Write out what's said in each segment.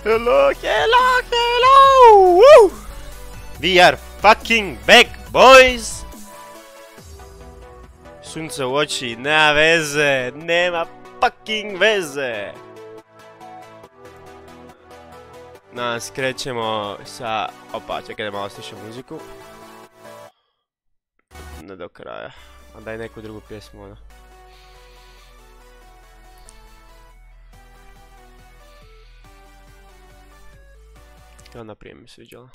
Hello, hello, hello! Woo! We are fucking back, boys! Sunce u oči, nema veze, nema fucking veze! Danas krećemo sa... Opa, čekaj da malo stišem muziku. Ne do kraja. A daj neku drugu pjesmu, ono. Kao naprije mi sviđala.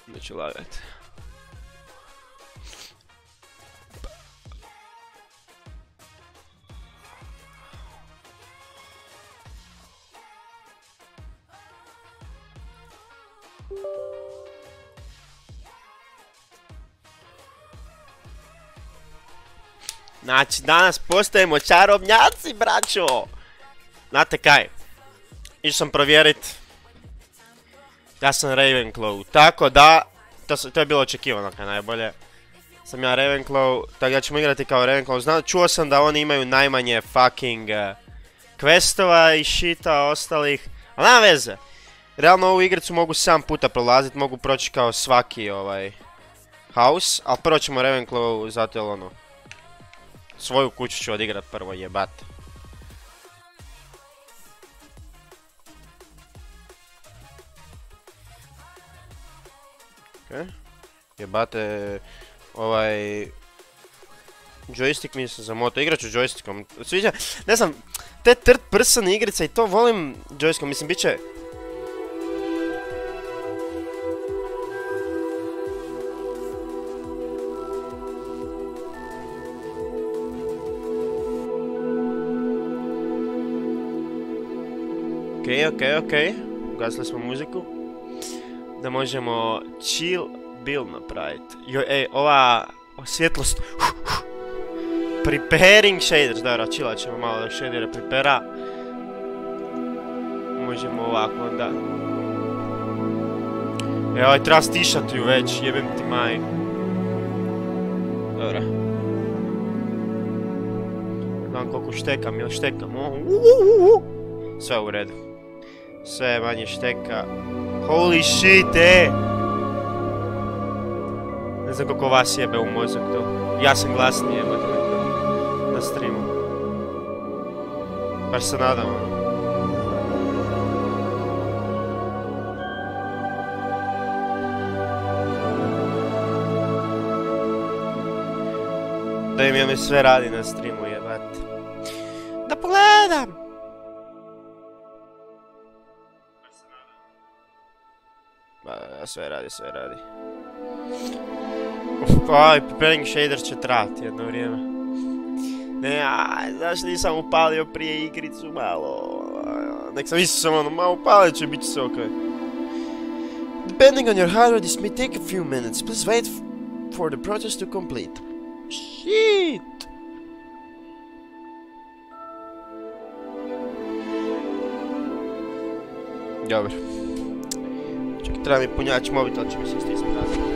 Neću lagati. Znači, danas postajemo čarobnjaci, braćo! Znate kaj? Išao sam provjerit. Ja sam Ravenclaw, tako da... To je bilo očekivano kaj najbolje. Sam ja Ravenclaw, tako da ćemo igrati kao Ravenclaw. Čuo sam da oni imaju najmanje fucking questova i shita ostalih. Ali nema veze. Realno ovu igricu mogu 7 puta prolazit, mogu proći kao svaki house. Ali prvo ćemo Ravenclaw zato jer ono... Svoju kuću ću odigrat prvo, jebate. Okej. Jebate... Joystick mi se zamotao, igrat ću joystickom. Sviđa, ne znam, te third person igrice i to volim joystickom, mislim bit će... Okej. Ugasili smo muziku. Da možemo chill build napraviti. Joj, ej, ova svjetlost. Preparing shaders. Dobro, chillat ćemo malo da shadere prepara. Možemo ovako onda. Evo, treba stišati ju već, jebem ti maj. Dobro. Gledam koliko štekam, jel štekam? Sve u redu. Sve manje šteka. Holy shit, Ne znam koliko vas jebe u mozak to. Ja sam glasniji jebati na streamu. Baš se nadam. Da im mi sve radi na streamu jebati. Da pogledam! Sve radi. Preparing shaders će trati jedno vrijeme. Ne, znaš nisam upalio prije igricu malo. Nek sam mislio sam ono, malo upalit će, bit će sve okej. Depending on your hardware, this may take a few minutes. Please wait for the process to complete. Shit! Dobro. Čekaj, treba mi punjač mobitel, će mi se stisnuti razliku.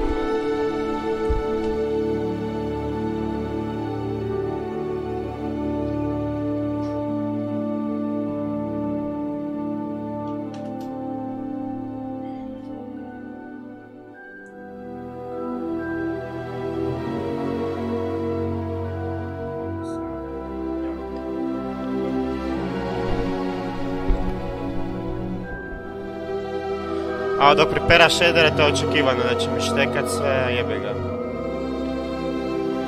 A dok prepara shadere, to je očekivano da će mi štekat sve, a jebe ga.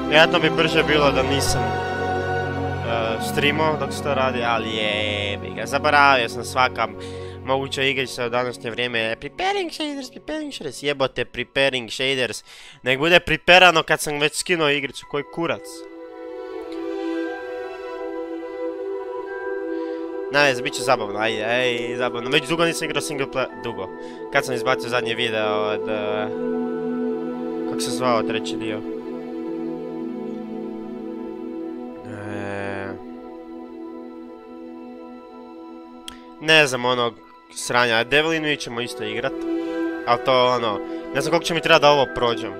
Vjerojatno bi brže bilo da nisam streamao dok se to radi, ali jebe ga. Zaboravio sam svaka moguća igrica u današnje vrijeme. Preparing shaders, jebote preparing shaders. Nek bude preparano kad sam već skinuo igricu, koji kurac. Najvez, bit će zabavno, zabavno. Već dugo nisam igrao single player, dugo. Kad sam izbacio zadnji video od... Kako se zvao treći dio? Ne znam, onog sranja. Devilinu ćemo isto igrat. Ali to ono... Ne znam koliko će mi treba da ovo prođem.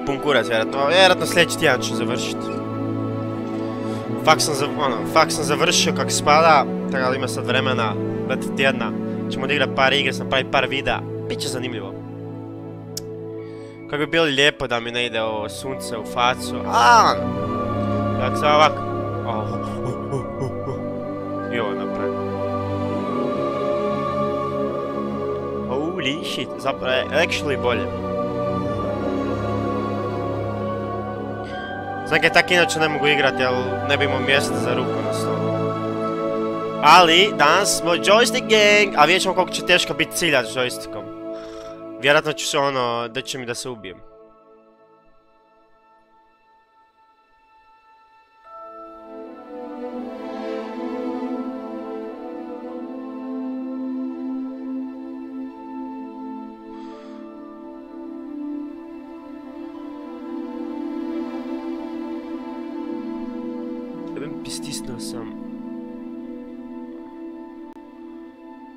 Pun kurac, vjerojatno sljedeći tjedan ću završiti. Fak sam završio kak spada, tako da ima sad vremena, 2 tjedna. Ćemo odigrat par igre, sam pravi par videa, bit će zanimljivo. Kako bi bilo lijepo da mi ne ide ovo sunce u facu, kako se ovak... I ovo napravim. Holy shit, zapravo je actually bolje. Znam kaj tak inače ne mogu igrati, jer ne bi imao mjesta za ruku na stolu. Ali, danas smo joystick gang, a vidjet ćemo koliko će teško biti ciljat s joystickom. Vjerojatno ću se da će mi da se ubijem. Stisnuo sam.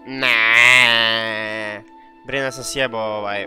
Ne. Brina sam sjebao ovaj.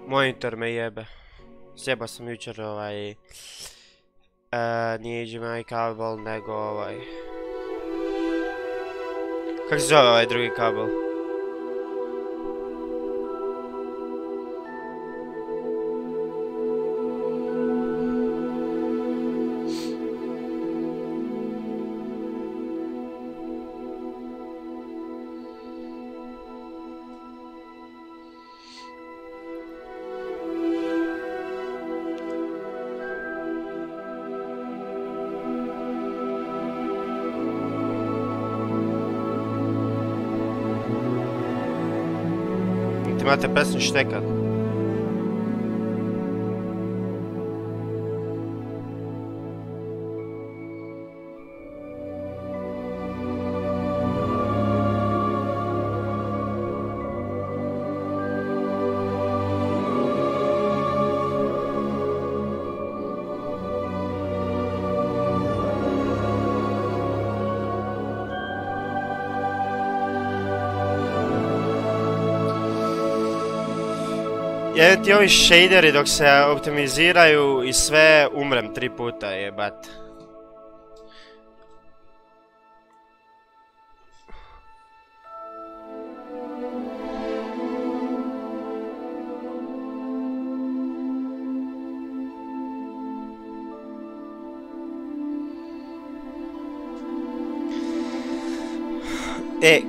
Monitor me jebe. Sjeba sam jučer ovaj... nije HDMI kabel, nego ovaj... Kako se zove ovaj drugi kabel? Imate presno štekat. Jedan ti ovi shaderi dok se optimiziraju i sve umrem 3 puta jebat.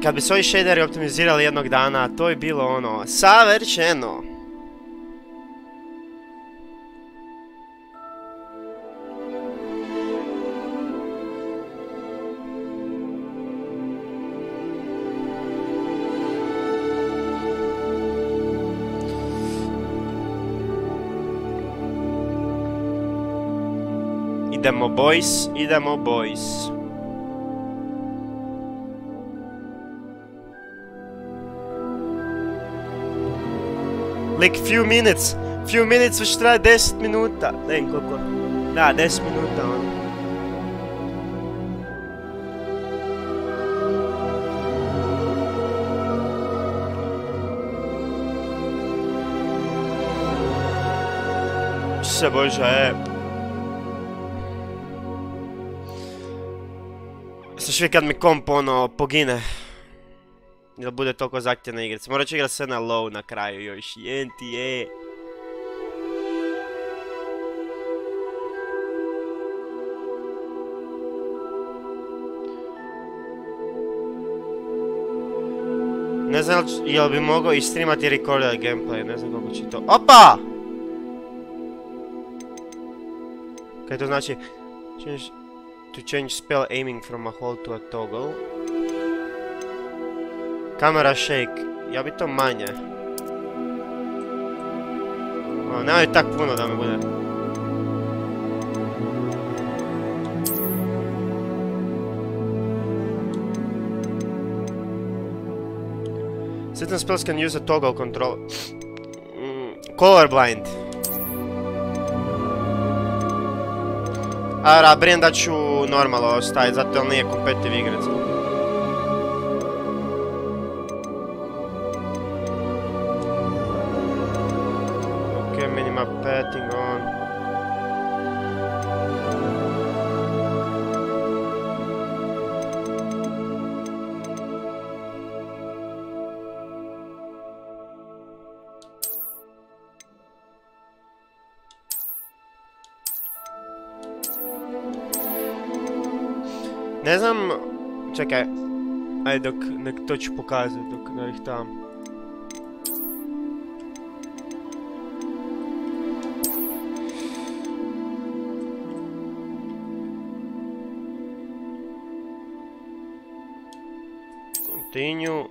Kad bi se ovi shaderi optimizirali jednog dana, to je bilo ono, savršeno. Idemo boys, idemo boys. Like few minutes već traje 10 minuta. Ne znam koliko. Da, 10 minuta ono. Se bože, Sve kad mi komp ono pogine. Ili bude toliko zahtjevna igrica. Morat ću igrat sve na low na kraju još. Jenti je. Ne znam jel bi mogao i streamati i rekordirati gameplay. Ne znam kako će to. Opa! Kaj to znači? To change spell aiming from a hold to a toggle. Camera shake. Ja bi to manje. Nemoj tak puno da mi bude. Certain spells can use a toggle control. Colorblind. A brijem da ću normalno ostaviti, zato nije kompetitiv igrac. Ok, minima petting on. Ne znam, čekaj, ajde nek to ću pokazati dok ne ih tam. Continue.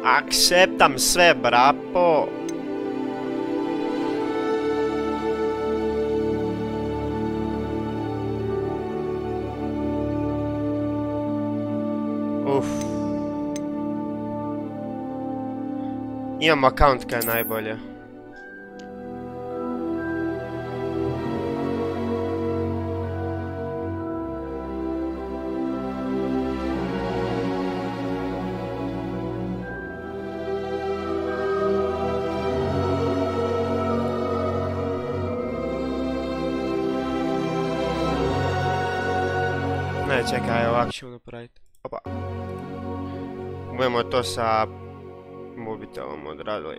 Acceptam sve, brapo. Imam account kaj je najbolje. Ne, čekaj, ovako ćemo napraviti. Opa. Budemo to sa mobitelom odradili.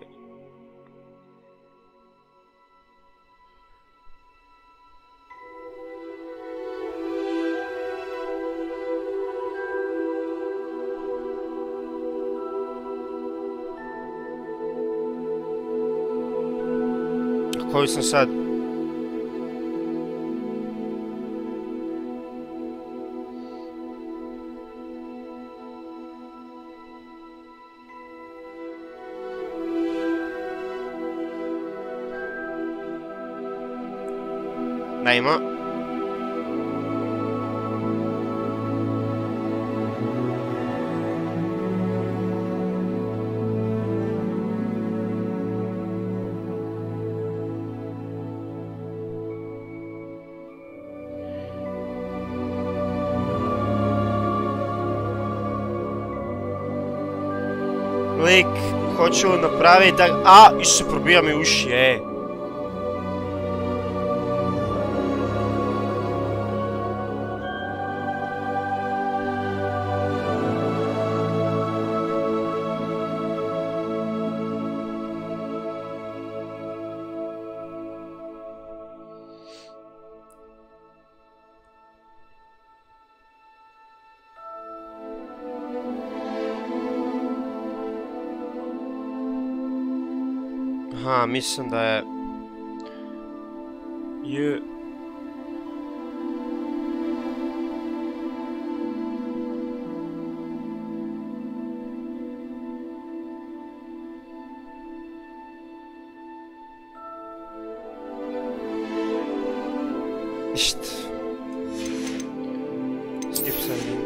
Koji sam sad? Ajmo. Lik, hoću napraviti da... A, Isuse, probija mi uši, Aha, mislim da je... Ništa. Skip sending.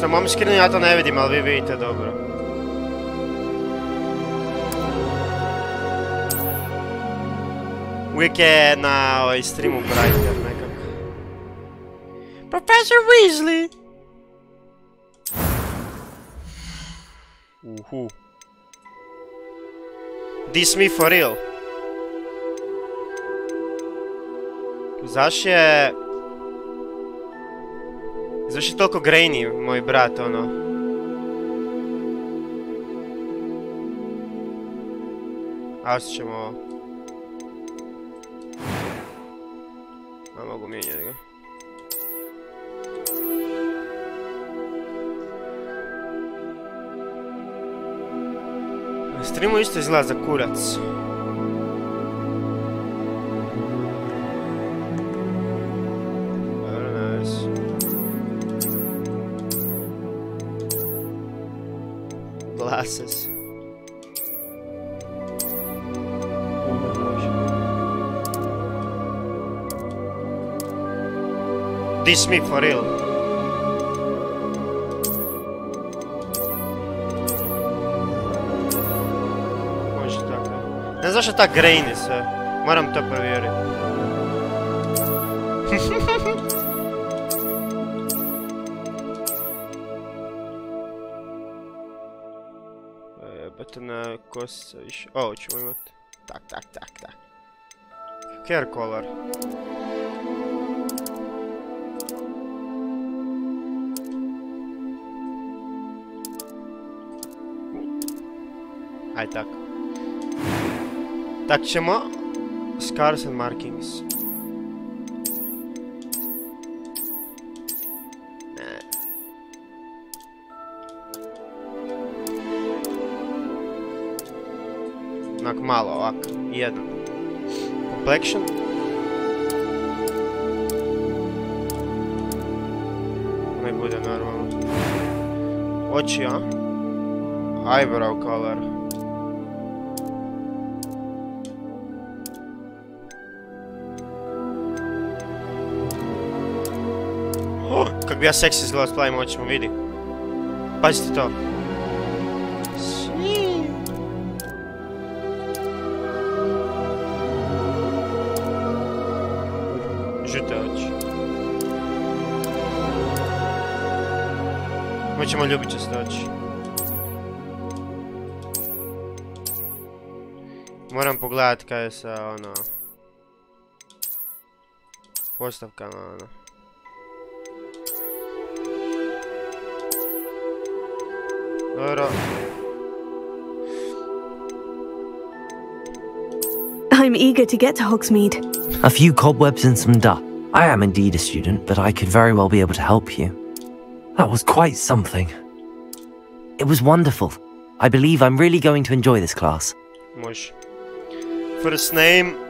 Na mom screenu ja to ne vidim, ali vi vidite dobro. Uvijek je na streamu brighter nekako. Professor Weasley! This me for real. Zaš je toliko grainy, moj brat, ono. A osjećamo ovo. A mogu mijenjati ga. Na streamu isto izgleda za kurac. Glasses. This me for real. Može tako. Ne znaš šta grainy sve. Moram to provjeriti. Jebate na kosice više. Ovo ćemo imati. Tak. Hair color. Aj tako. Tak ćemo. Scars and markings. Ne. Onak malo ovak. Jedan. Complexion. Ne bude normalno. Oči, a? Eyebrow color. Kako bi ja seksi izgledao s plavim očima, vidi. Pazite to. Žute oči. Moćemo ljubičaste oči. Moram pogledat kaj je sa ono... postavkama ono. Dobro. I'm eager to get to Hogsmeade. A few cobwebs and some dust. I am indeed a student, but I could very well be able to help you. That was quite something. It was wonderful. I believe I'm really going to enjoy this class. Može. First name.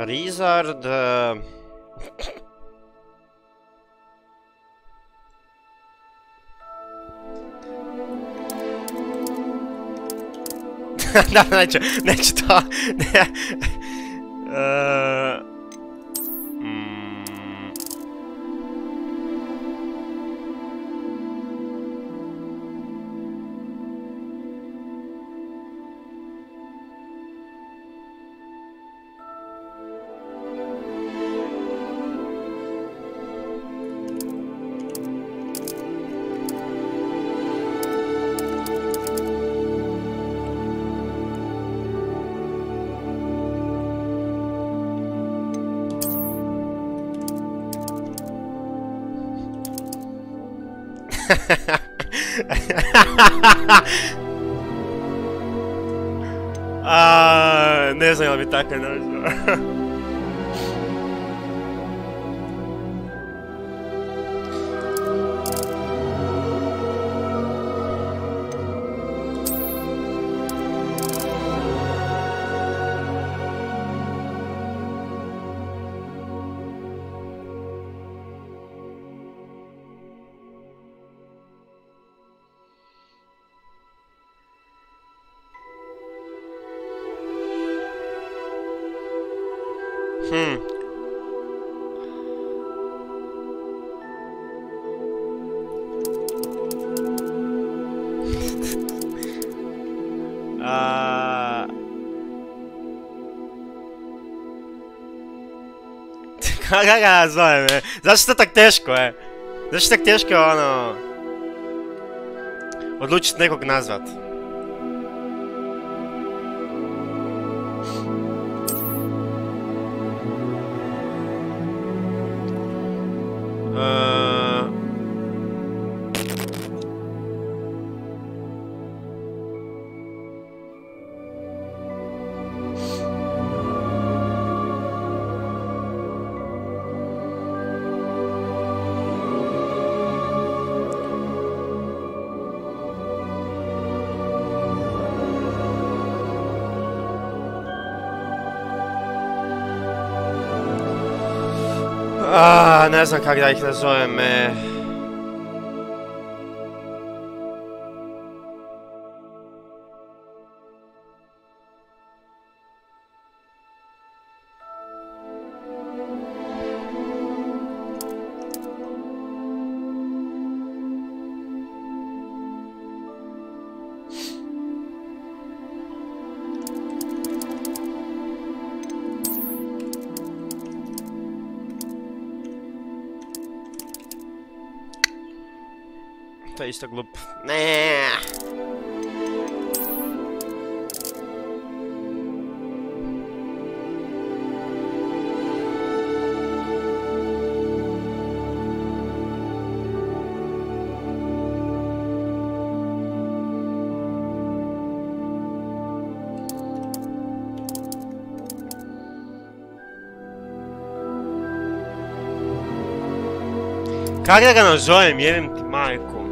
Rizard... Da, neću to... Ne znam li bi tako nazvao. Kako ga nazovem, zašto je to tak teško, Zašto je tak teško, ono... odlučiti nekog nazvat? Ne znam kako da ih nazovem, To je isto glup. Ne. Kako da ga nazovem, jebim ti majku.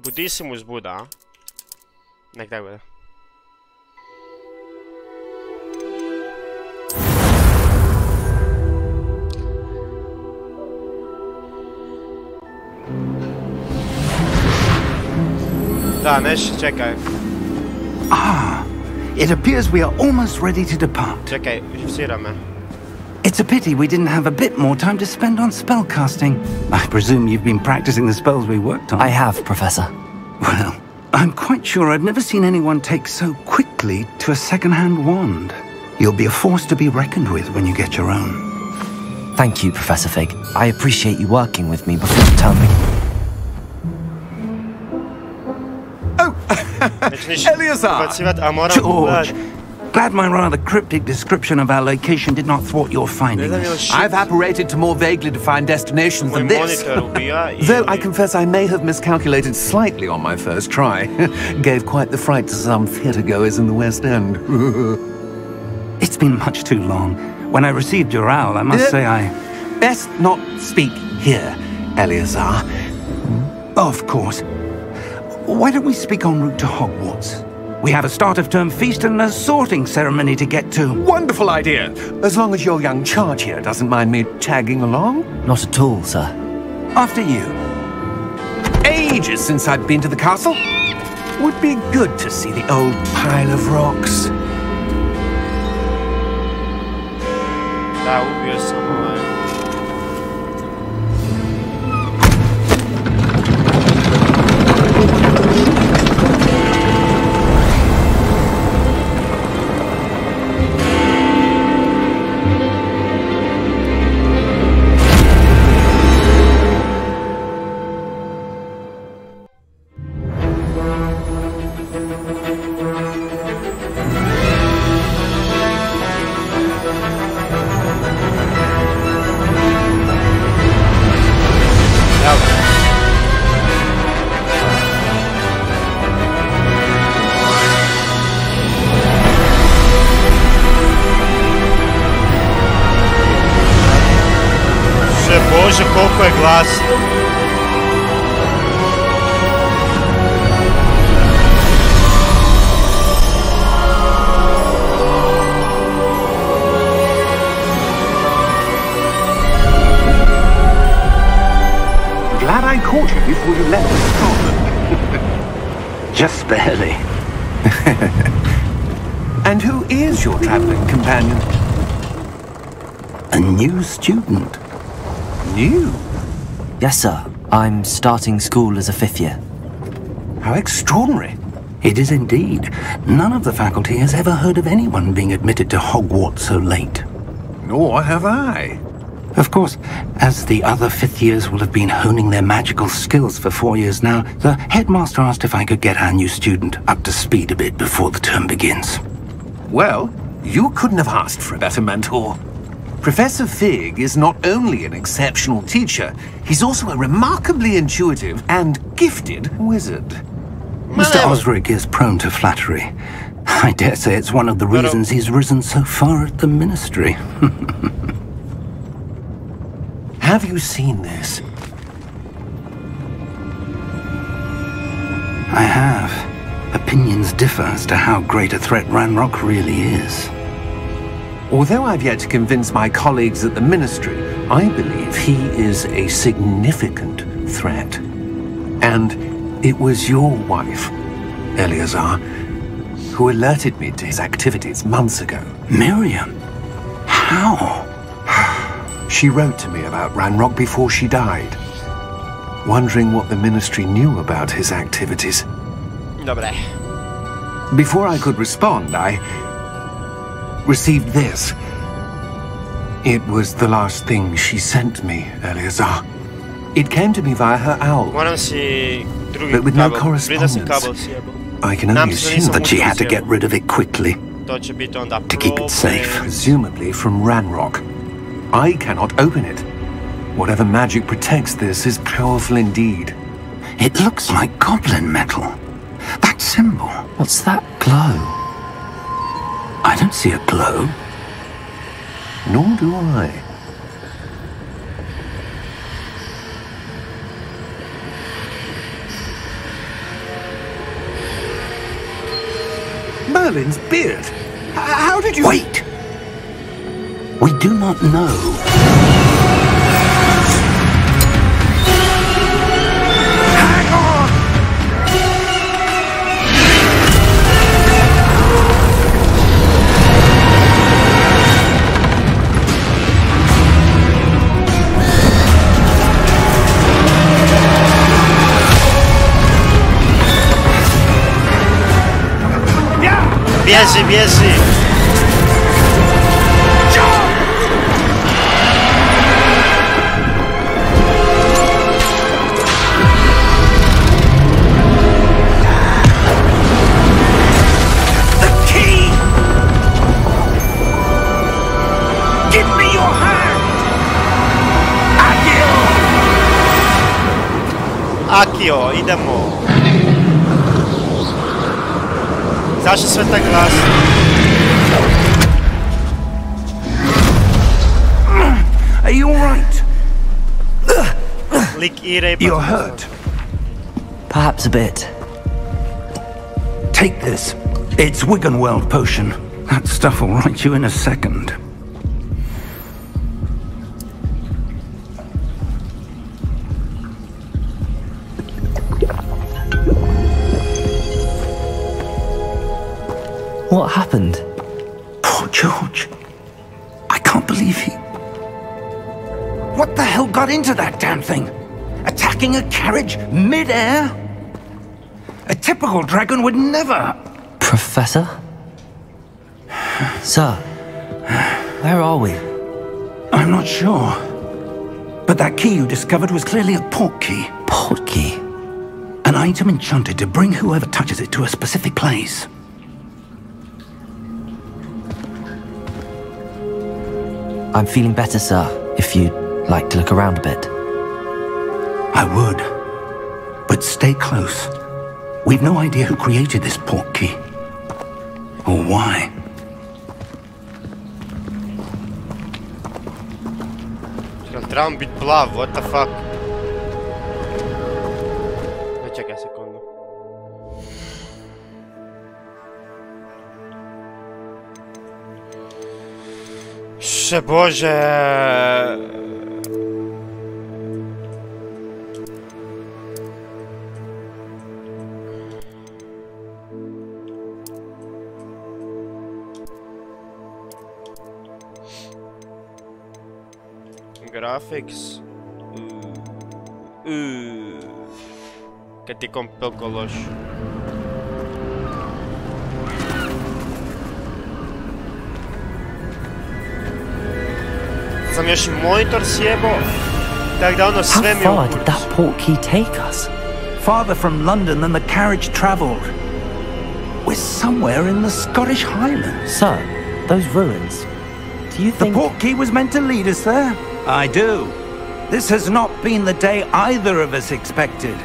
Budissimus Buda, a? Nek tako bude. Da, nešto, čekaj. Ah, it appears we are almost ready to depart. Čekaj, živsira me. It's a pity we didn't have a bit more time to spend on spellcasting. I presume you've been practicing the spells we worked on. I have, Professor. Well, I'm quite sure I've never seen anyone take so quickly to a second-hand wand. You'll be a force to be reckoned with when you get your own. Thank you, Professor Fig. I appreciate you working with me before you tell me. Eleazar! George! Glad my rather cryptic description of our location did not thwart your findings. I've apparated to more vaguely defined destinations than this. Though I confess I may have miscalculated slightly on my first try. Gave quite the fright to some theatre-goers in the West End. It's been much too long. When I received your owl, I must say I... Best not speak here, Eleazar. Of course. Why don't we speak en route to Hogwarts? We have a start-of-term feast and a sorting ceremony to get to. Wonderful idea! As long as your young charge here doesn't mind me tagging along. Not at all, sir. After you. Ages since I've been to the castle. Would be good to see the old pile of rocks. Da, ubio sam ovaj. Bože, koliko je glasno. Just barely. And who is your traveling companion? A new student. New? Yes, sir. I'm starting school as a 5th year. How extraordinary. It is indeed. None of the faculty has ever heard of anyone being admitted to Hogwarts so late. Nor have I. Of course, as the other 5th years will have been honing their magical skills for 4 years now, the headmaster asked if I could get our new student up to speed a bit before the term begins. Well, you couldn't have asked for a better mentor. Professor Fig is not only an exceptional teacher, he's also a remarkably intuitive and gifted wizard. Mr. Osric is prone to flattery. I dare say it's one of the reasons he's risen so far at the ministry. Have you seen this? I have. Opinions differ as to how great a threat Ranrock really is. Although I've yet to convince my colleagues at the ministry, I believe he is a significant threat. And it was your wife, Eleazar, who alerted me to his activities months ago. Miriam? How? She wrote to me about Ranrock before she died, wondering what the ministry knew about his activities. Dobre. Before I could respond, I received this. It was the last thing she sent me, Eleazar. It came to me via her owl, but with no correspondence. I can only assume that she had to get rid of it quickly to keep it safe. Presumably from Ranrock. I cannot open it. Whatever magic protects this is powerful indeed. It looks like goblin metal. That symbol. What's that glow? I don't see a glow. Nor do I. Merlin's beard. How did you... Wait! We do not know. Hang on! Bieży, bieży! Akio, idemo. Zašto sve tak glasno? Are you alright? Lik Ire. You're hurt. Perhaps a bit. Take this. It's Wiggenweld potion. That stuff will right you in a second. What happened? Poor George. I can't believe he... What the hell got into that damn thing? Attacking a carriage mid-air? A typical dragon would never... Professor? Sir, where are we? I'm not sure. But that key you discovered was clearly a port key. Port key? An item enchanted to bring whoever touches it to a specific place. I'm feeling better, sir, if you'd like to look around a bit. I would. But stay close. We've no idea who created this port key. Or why. Trebam bit plav, what the fuck? Čekaj sekundu. Še bože... Graphics. Kad ti komp toliko loš. Sam još i monitor sjebo. Tak da ono sve mi How far did that portkey take us? Farther from London than the carriage travelled. We're somewhere in the Scottish Highlands. Sir, those ruins. Do you The think... portkey was meant to lead us there? I do. This has not been the day either of us expected.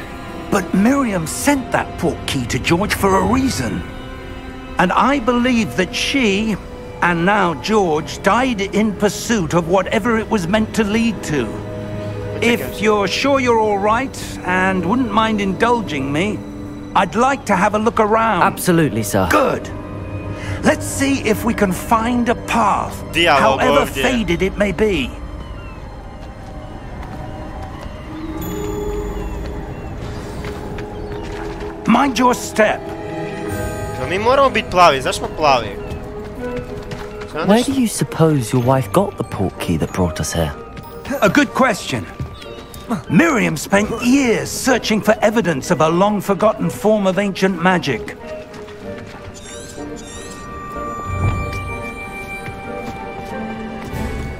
But Miriam sent that portkey to George for a reason. And I believe that she, and now George, died in pursuit of whatever it was meant to lead to. If you're sure you're all right, and wouldn't mind indulging me, I'd like to have a look around. Absolutely, sir. Good. Let's see if we can find a path, however faded it may be. Mind your step. Mi moramo biti plavi, zašto smo plavi? Where do you suppose your wife got the portkey that brought us here? A good question. Miriam spent years searching for evidence of a long-forgotten form of ancient magic.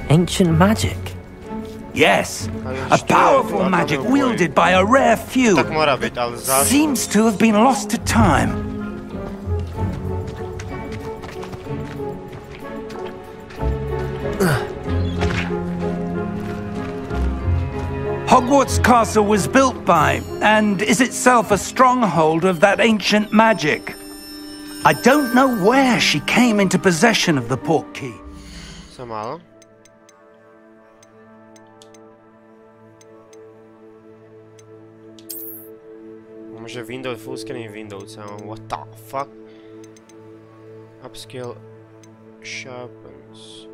Ancient magic? Yes, a powerful magic wielded by a rare few. Seems to have been lost to time. Hogwarts Castle was built by, and is itself a stronghold of that ancient magic. I don't know where she came into possession of the portkey. Samo malo. Može Windows, full screen Windows, what the fuck? Upscale sharpens.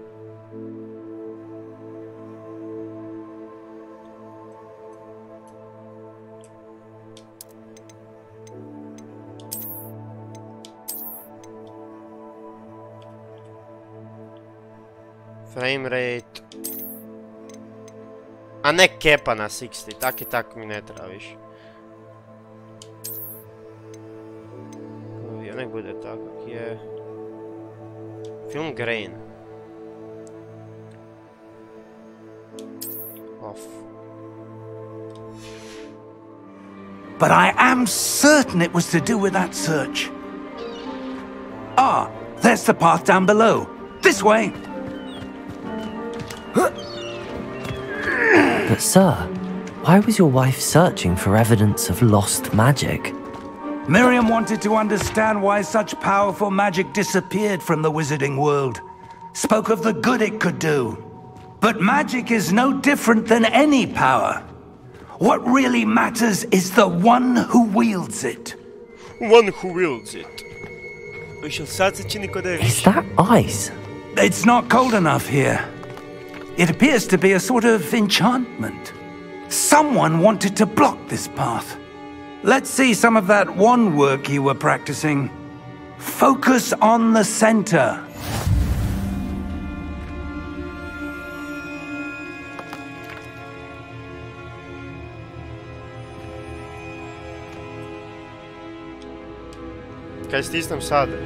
Frame rate. A ne kepa na 60, tak i tak mi ne treba više. Nek bude tako kak je. Film grain. Off. But I am certain it was to do with that search. Ah, there's the path down below. This way. But sir, why was your wife searching for evidence of lost magic? Miriam wanted to understand why such powerful magic disappeared from the wizarding world. Spoke of the good it could do. But magic is no different than any power. What really matters is the one who wields it. One who wields it. Is that ice? It's not cold enough here. It appears to be a sort of enchantment. Someone wanted to block this path. Let's see some of that wand work you were practicing. Focus on the center. Kaj stisnem sada?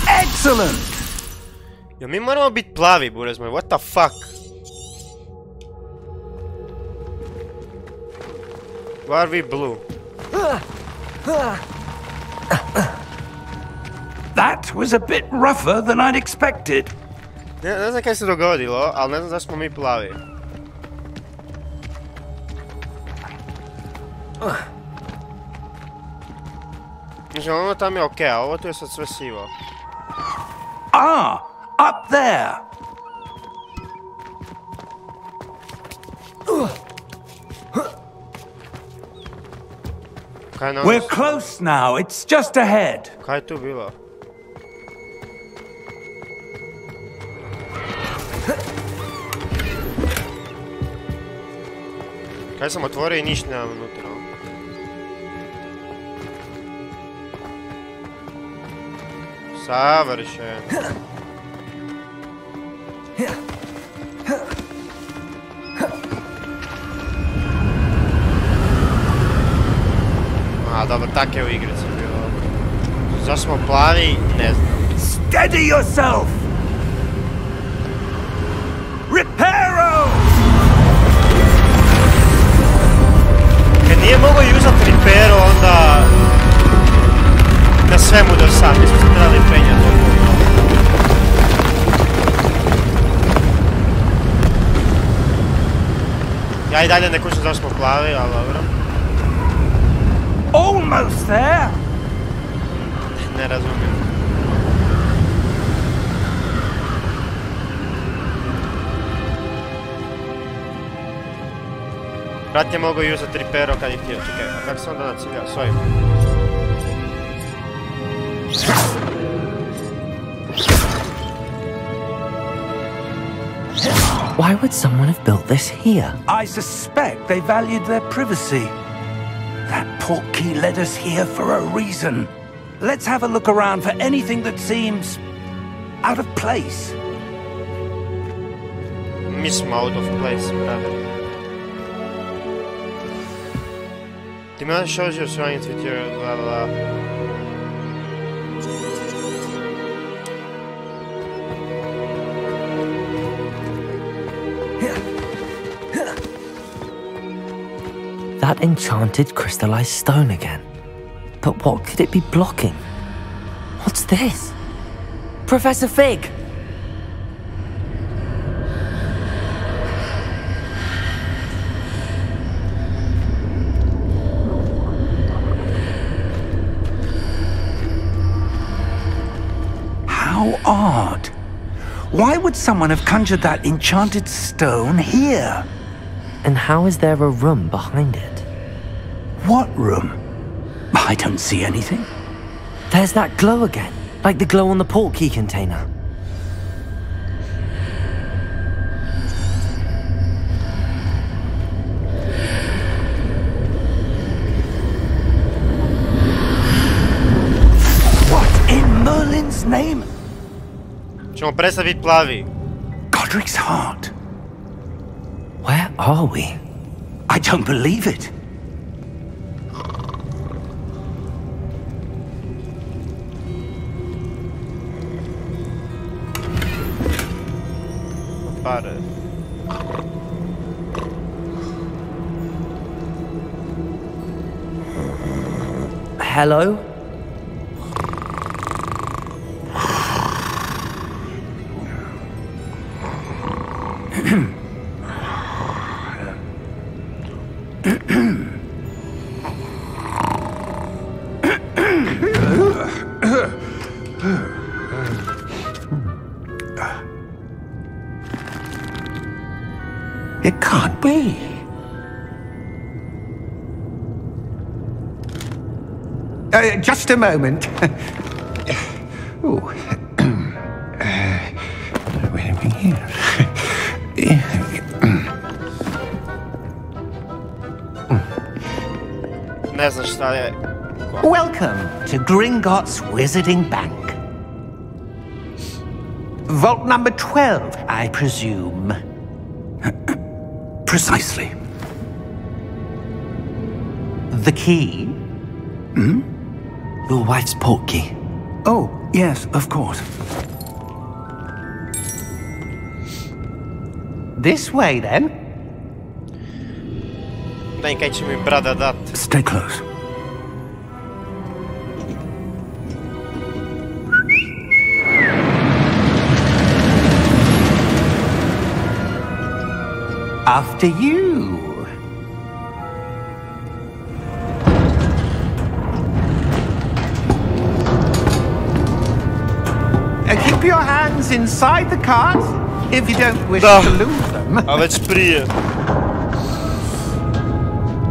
Excellent! Jo, mi moramo biti plavi, burez moj, what the fuck? Why are we blue? That was a bit rougher than I'd expected. Ne znam kaj se dogodilo, ali ne znam zašto smo mi plavi. Znači, ono tam je okej, a ovo tu je sad sve sivo. Ah, up there. We're close now. It's just ahead. Kaj je tu bilo? Kaj sam otvorio i ništa nema unutra. Savršen. A, dobro, tak je u igrici bilo. Zašto smo plavi, ne znam. Steady yourself! Reparo! Kad nije mogo usat repero, onda... Na svemu do sad, mi smo se trebali penjati. Ja I dalje ne kućam zašto smo plavi, ali dobro. Almost there! Ne razumijem. Brat je mogao usat repero kad je htio. Čekaj, a kako se onda naciljao? S ovim. Why would someone have built this here? I suspect they valued their privacy. That portkey led us here for a reason. Let's have a look around for anything that seems out of place. Mi smo out of place, brother. The man shows you surroundings with your blah blah. That enchanted crystallized stone again. But what could it be blocking? What's this? Professor Fig! How odd. Why would someone have conjured that enchanted stone here? And how is there a room behind it? What room? I don't see anything. There's that glow again, like the glow on the portkey container. What in Merlin's name? Ćemo prestati biti plavi. Godric's heart. Where are we? I don't believe it. Pare. Hello? It can't be. Just a moment. Oh. Wait a minute here. Ne znam šta je. Welcome to Gringotts Wizarding Bank. Vault number 12, I presume. Precisely. The key? Hmm? Your wife's portkey. Oh, yes, of course. This way, then. Daj kaj će mi brada dat. Stay close. After you. Keep your hands inside the cart if you don't wish to lose them. A već prije.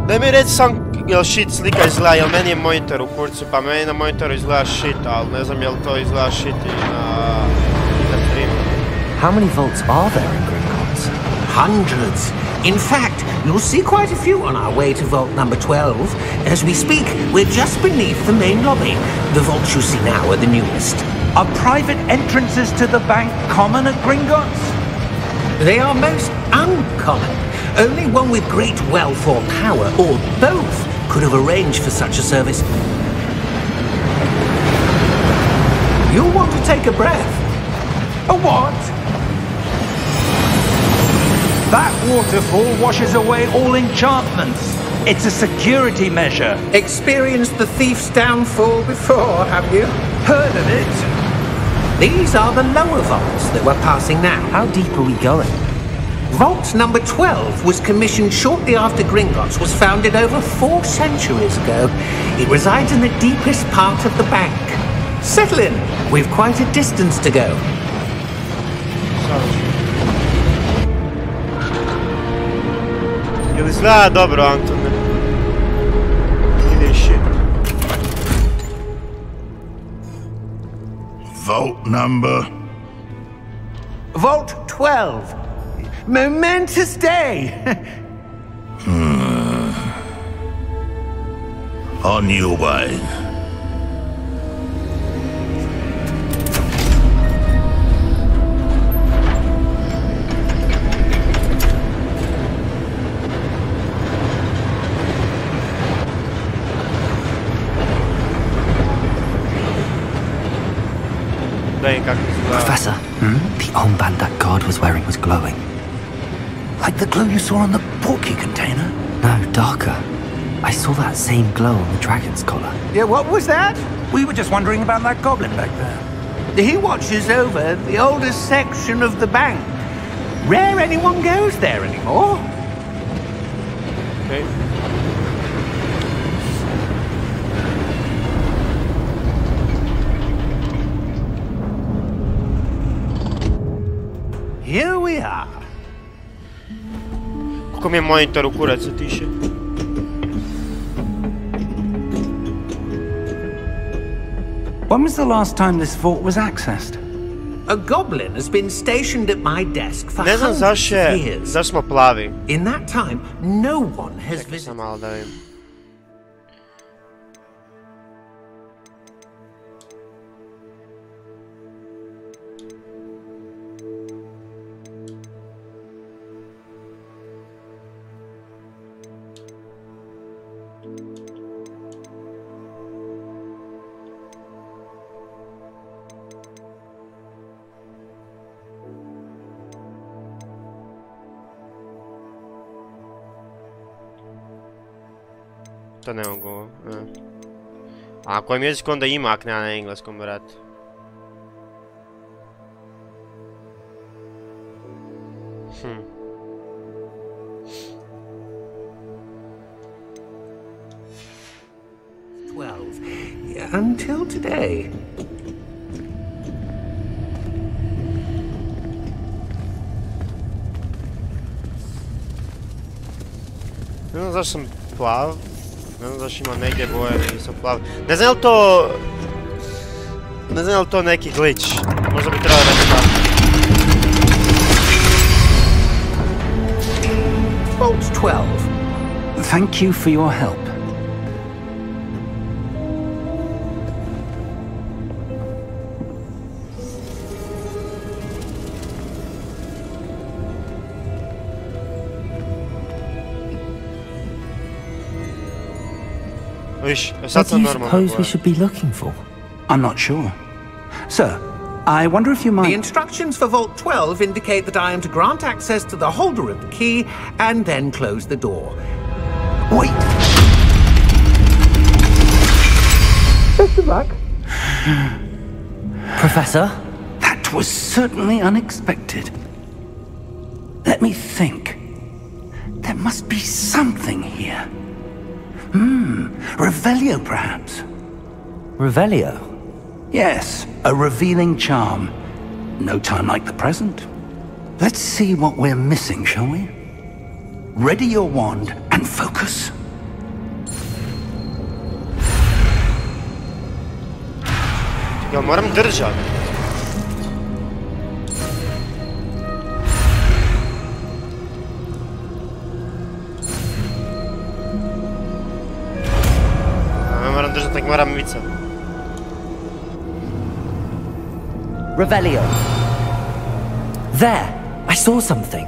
Daj mi reći sam jel shit slika izgleda, jel meni je monitor u kurcu, pa meni na monitoru izgleda shit, ali ne znam jel to izgleda shit i na streamu. How many vaults are there in Gringotts? Hundreds. In fact, you'll see quite a few on our way to vault number 12. As we speak, we're just beneath the main lobby. The vaults you see now are the newest. Are private entrances to the bank common at Gringotts? They are most uncommon. Only one with great wealth or power, or both, could have arranged for such a service. You'll want to take a breath. A what? That waterfall washes away all enchantments. It's a security measure. Experienced the thief's downfall before, have you? Heard of it? These are the lower vaults that we're passing now. How deep are we going? Vault number 12 was commissioned shortly after Gringotts was founded over 4 centuries ago. It resides in the deepest part of the bank. Settle in. We've quite a distance to go. Jel izgleda dobro, Antone? Ideš je. Vault number? Vault 12. Momentous day. On your way. Professor, the armband that guard was wearing was glowing. Like the glow you saw on the porky container? No, darker. I saw that same glow on the dragon's collar. Yeah, what was that? We were just wondering about that goblin back there. He watches over the oldest section of the bank. Rare anyone goes there anymore. Okay. Here we are. Koliko mi je monitor u kurac zatiše? When was the last time this vault was accessed? A goblin has been stationed at my desk for Ne znam hundreds of years. zašto smo plavi. In that time, no one has Čekaj visited. sam malo da vidim. To ne mogu. A kojem jeziku onda ima, ak nema na engleskom, brat? Until today. Ne znam zašto sam plav. Ne znam zašto ima negdje boje da nisam plav. Ne znam je li to... Ne znam je li to neki glitch. Možda bi trebalo reći tako. Vault 12. Thank you for your help. What do you suppose we should be looking for? I'm not sure. Sir, I wonder if you might... The instructions for Vault 12 indicate that I am to grant access to the holder of the key and then close the door. Wait! Best of luck. Professor? That was certainly unexpected. Let me think. There must be something here. Revelio, perhaps? Revelio? Yes, a revealing charm. No time like the present. Let's see what we're missing, shall we? Ready your wand and focus. Ja moram držat. Ja moram držat, tak moram micat. Revelio. There! I saw something.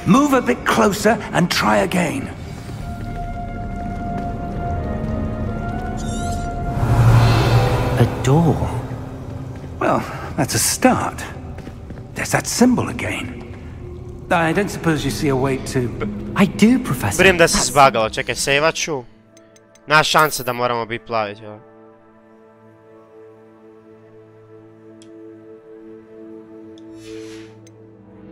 Move a bit closer and try again. A door. Well, that's a start. There's that symbol again. I don't suppose you see a way to... I do, Professor. Vidim da se zbagalo, čekaj, sejvat ću. Nema šanse da moramo biti plavi, jel?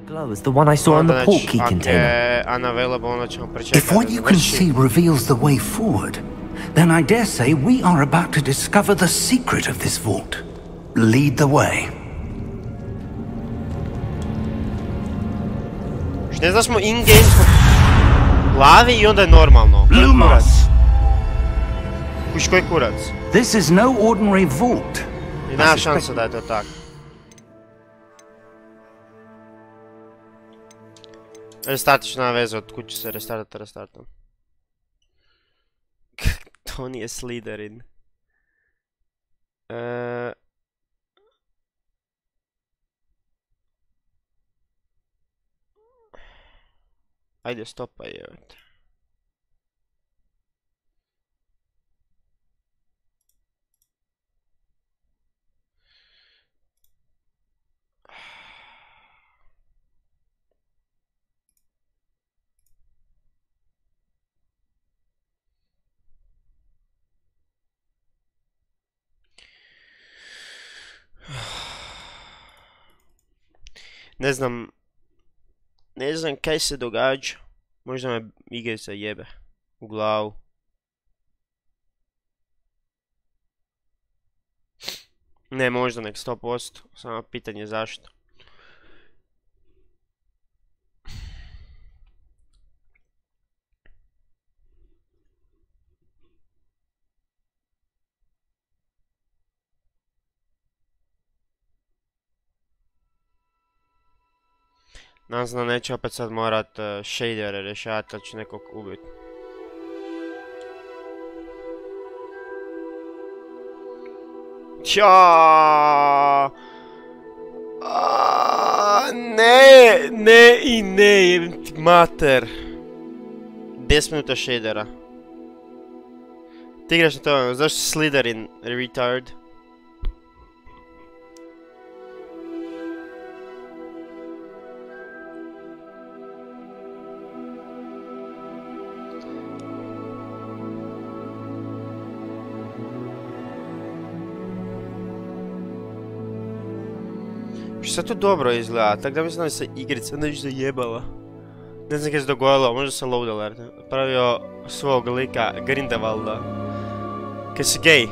Glow is the one I saw on the port key container. Unavailable, onda ćemo pričekati. If what you can see reveals the way forward, then I dare say we are about to discover the secret of this vault. Lead the way. Ne znaš smo in-game smo plavi i onda je normalno. Lumos! Kuš koji kurac? This is no ordinary vault. I nema šansa da je to tako. Restartić nema veze, od kuće se restartam. To nije Slytherin. Ajde, stopaj, jevete. Ne znam kaj se događa. Možda me igrica jebe u glavu. Ne, možda nek 100%. Samo pitanje zašto. Nadam se da neće opet sad morat shadere rješavati, ali ću nekog ubiti. Ćao! Ne i ne, jebim ti mater. 10 minuta shadera. Ti igraš na to, zašto Slytherin, retard? Sad to dobro izgleda, tako da mislim da mi se igrica nešto zajebala. Ne znam kaj se dogodilo, možda se loadala, pravio svog lika Grindelwalda. Kaj si gej?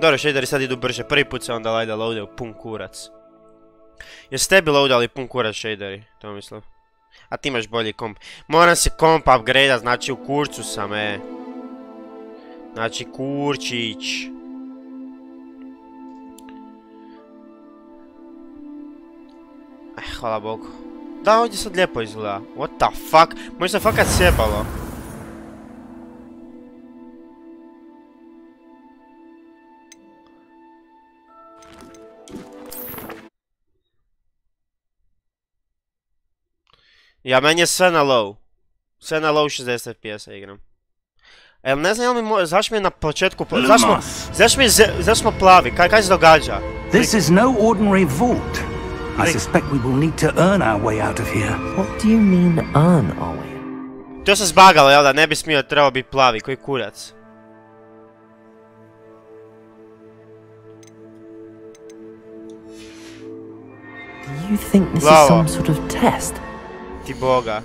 Dobro, shaderi sad idu brže, prvi put se onda lajda loadaju pun kurac. Jesi tebi loadali pun kurac shaderi, to mislim. A ti imaš bolji komp. Moram se komp upgrade-a, znači u kurcu sam, Znači kurčić. Hvala Bogu. Da, ovdje sad lijepo izgleda. What the fuck? Možda se fakat sjebalo. Ja, meni je sve na low. Sve na low 60 FPS-a igram. Ne znam, zašto mi je na početku... Zašto smo plavi? Kaj se događa? This is no ordinary vault. I suspect we will need to earn our way out of here. What do you mean, earn our way? To se zbagalo, jel da? Ne bi smio, trebao biti plavi, koji kurac. Do you think this is some sort of test? Ti boga.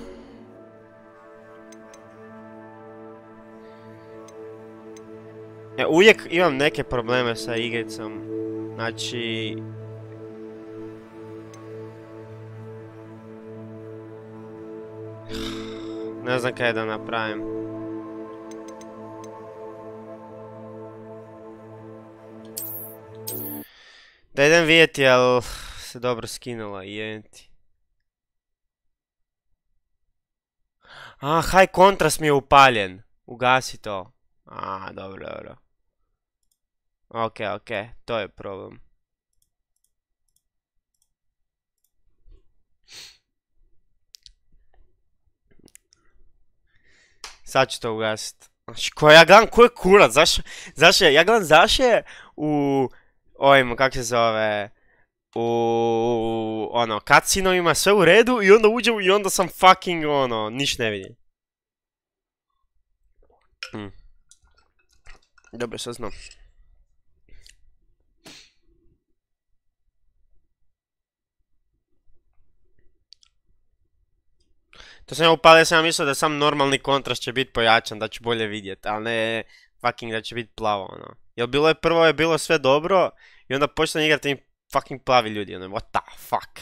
Uvijek imam neke probleme sa igricom. Znači... Ne znam kaj da napravim. Da idem vidjeti jel se dobro skinula i jenti. High contrast mi je upaljen. Ugasi to. Dobro, dobro. Ok, to je problem. Sad ću to ugasiti. Znači, ja gledam ko je kurac, zašto je, ja gledam zašto je u ovim, kak se zove, u ono, cutscenovima sve u redu i onda uđem i onda sam fucking ono, niš ne vidim. Dobro, sad znam. To sam ja upalio, sam ja mislio da sam normalni kontrast će biti pojačan, da ću bolje vidjeti, ali ne fucking da će biti plavo, ono. Jer bilo je prvo je bilo sve dobro i onda počne igrati im fucking plavi ljudi, ono, what the fuck.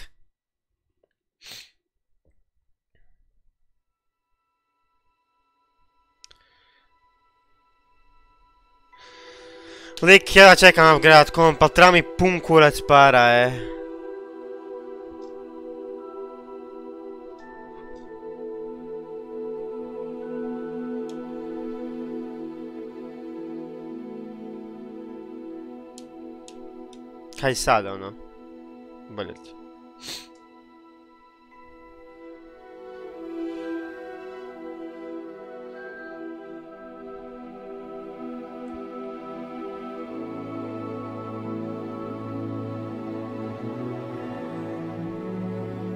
Lik, ja čekam upgrade komp, ali treba mi pun kurac para, Kaj sad, ono? Bolje ti.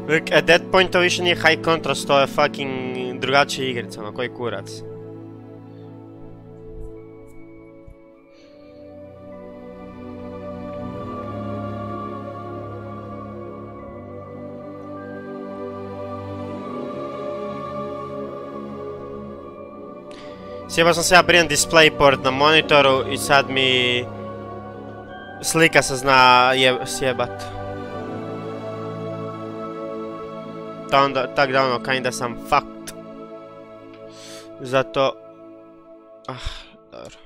Look, at that point to više nije high contrast, to je fucking drugačija igrica, ono, koji kurac. Sjebao sam se ja brijem display port na monitoru i sad mi slika se zna sjebat. Tak da ono, kinda sam fucked. Zato... dobro.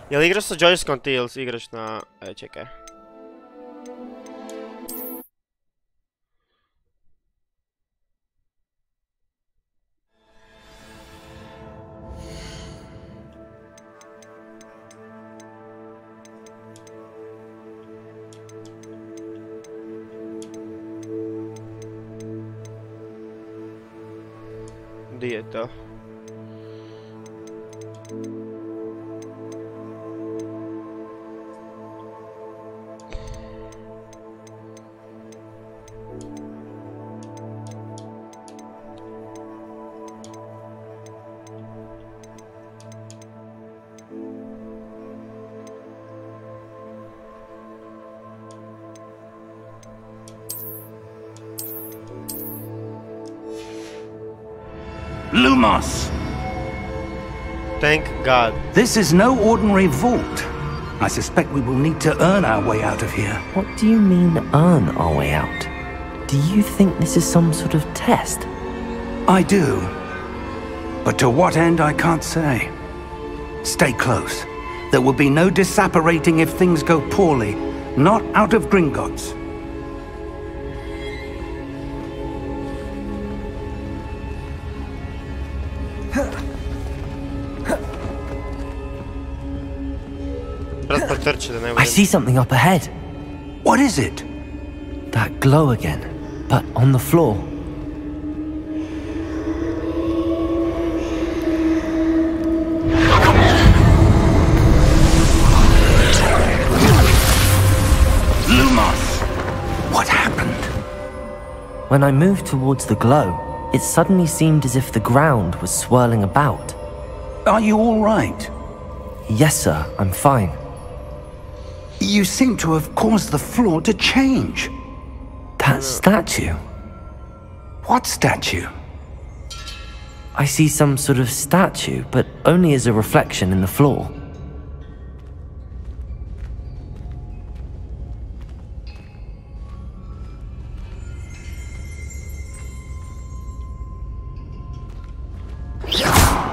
Jel igraš sa joystickom ti ili igraš na... čekaj. Di je to? Lumos! Thank God. This is no ordinary vault. I suspect we will need to earn our way out of here. What do you mean, earn our way out? Do you think this is some sort of test? I do. But to what end, I can't say. Stay close. There will be no disapparating if things go poorly. Not out of Gringotts. I see something up ahead. What is it? That glow again, but on the floor. Lumos! What happened? When I moved towards the glow, it suddenly seemed as if the ground was swirling about. Are you all right? Yes, sir, I'm fine. You seem to have caused the floor to change. That statue? What statue? I see some sort of statue, but only as a reflection in the floor.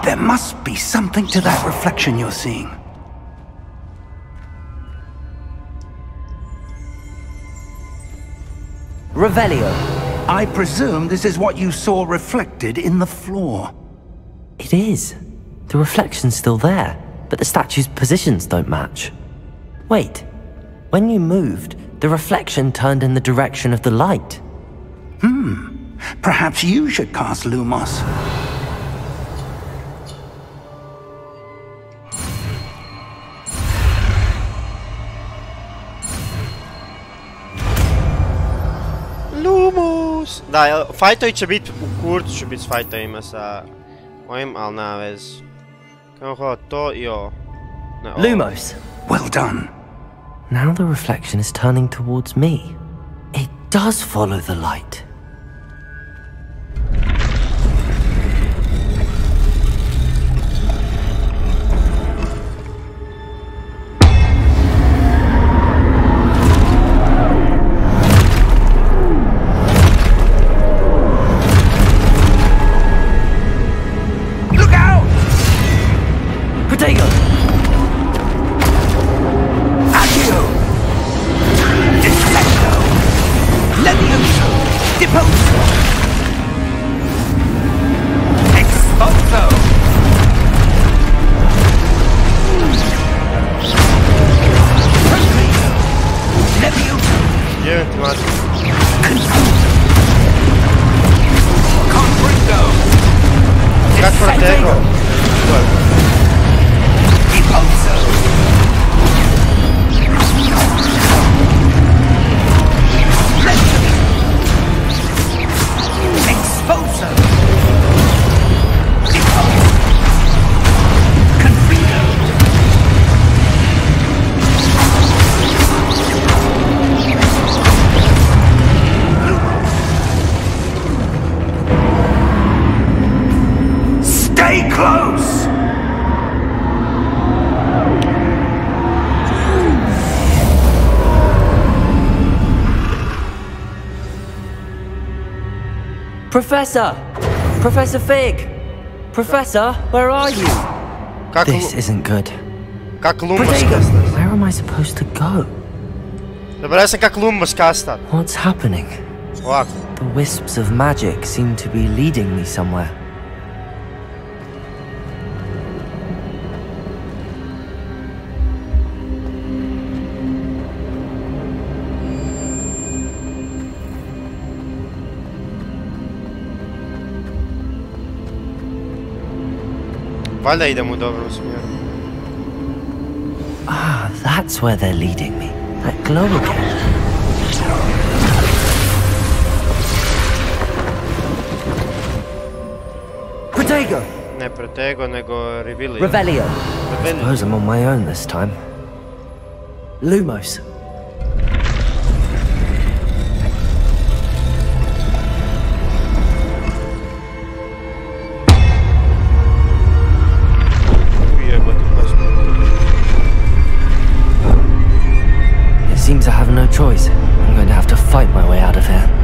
There must be something to that reflection you're seeing. Revelio. I presume this is what you saw reflected in the floor. It is. The reflection's still there, but the statue's positions don't match. Wait. When you moved, the reflection turned in the direction of the light. Perhaps you should cast Lumos. Lumos! Da, fajtovi će biti, u kurcu ću biti s fajtovima sa ovim, ali nema vez. Kao to i ovo. Lumos! Well done. Now the reflection is turning towards me. It does follow the light. Professor! Professor Fig! Professor, where are you? This isn't good. Kak Lumos kastat? Where am I supposed to go? Dobro, ja sam kak Lumos kastat. What's happening? Ovako. The wisps of magic seem to be leading me somewhere. Valjda idem u dobrom smjeru. Ah, that's where they're leading me. That glow again. Protego! Ne Protego, nego Revelio. Revelio. I suppose I'm on my own this time. Lumos. Seems I have no choice. I'm going to have to fight my way out of here.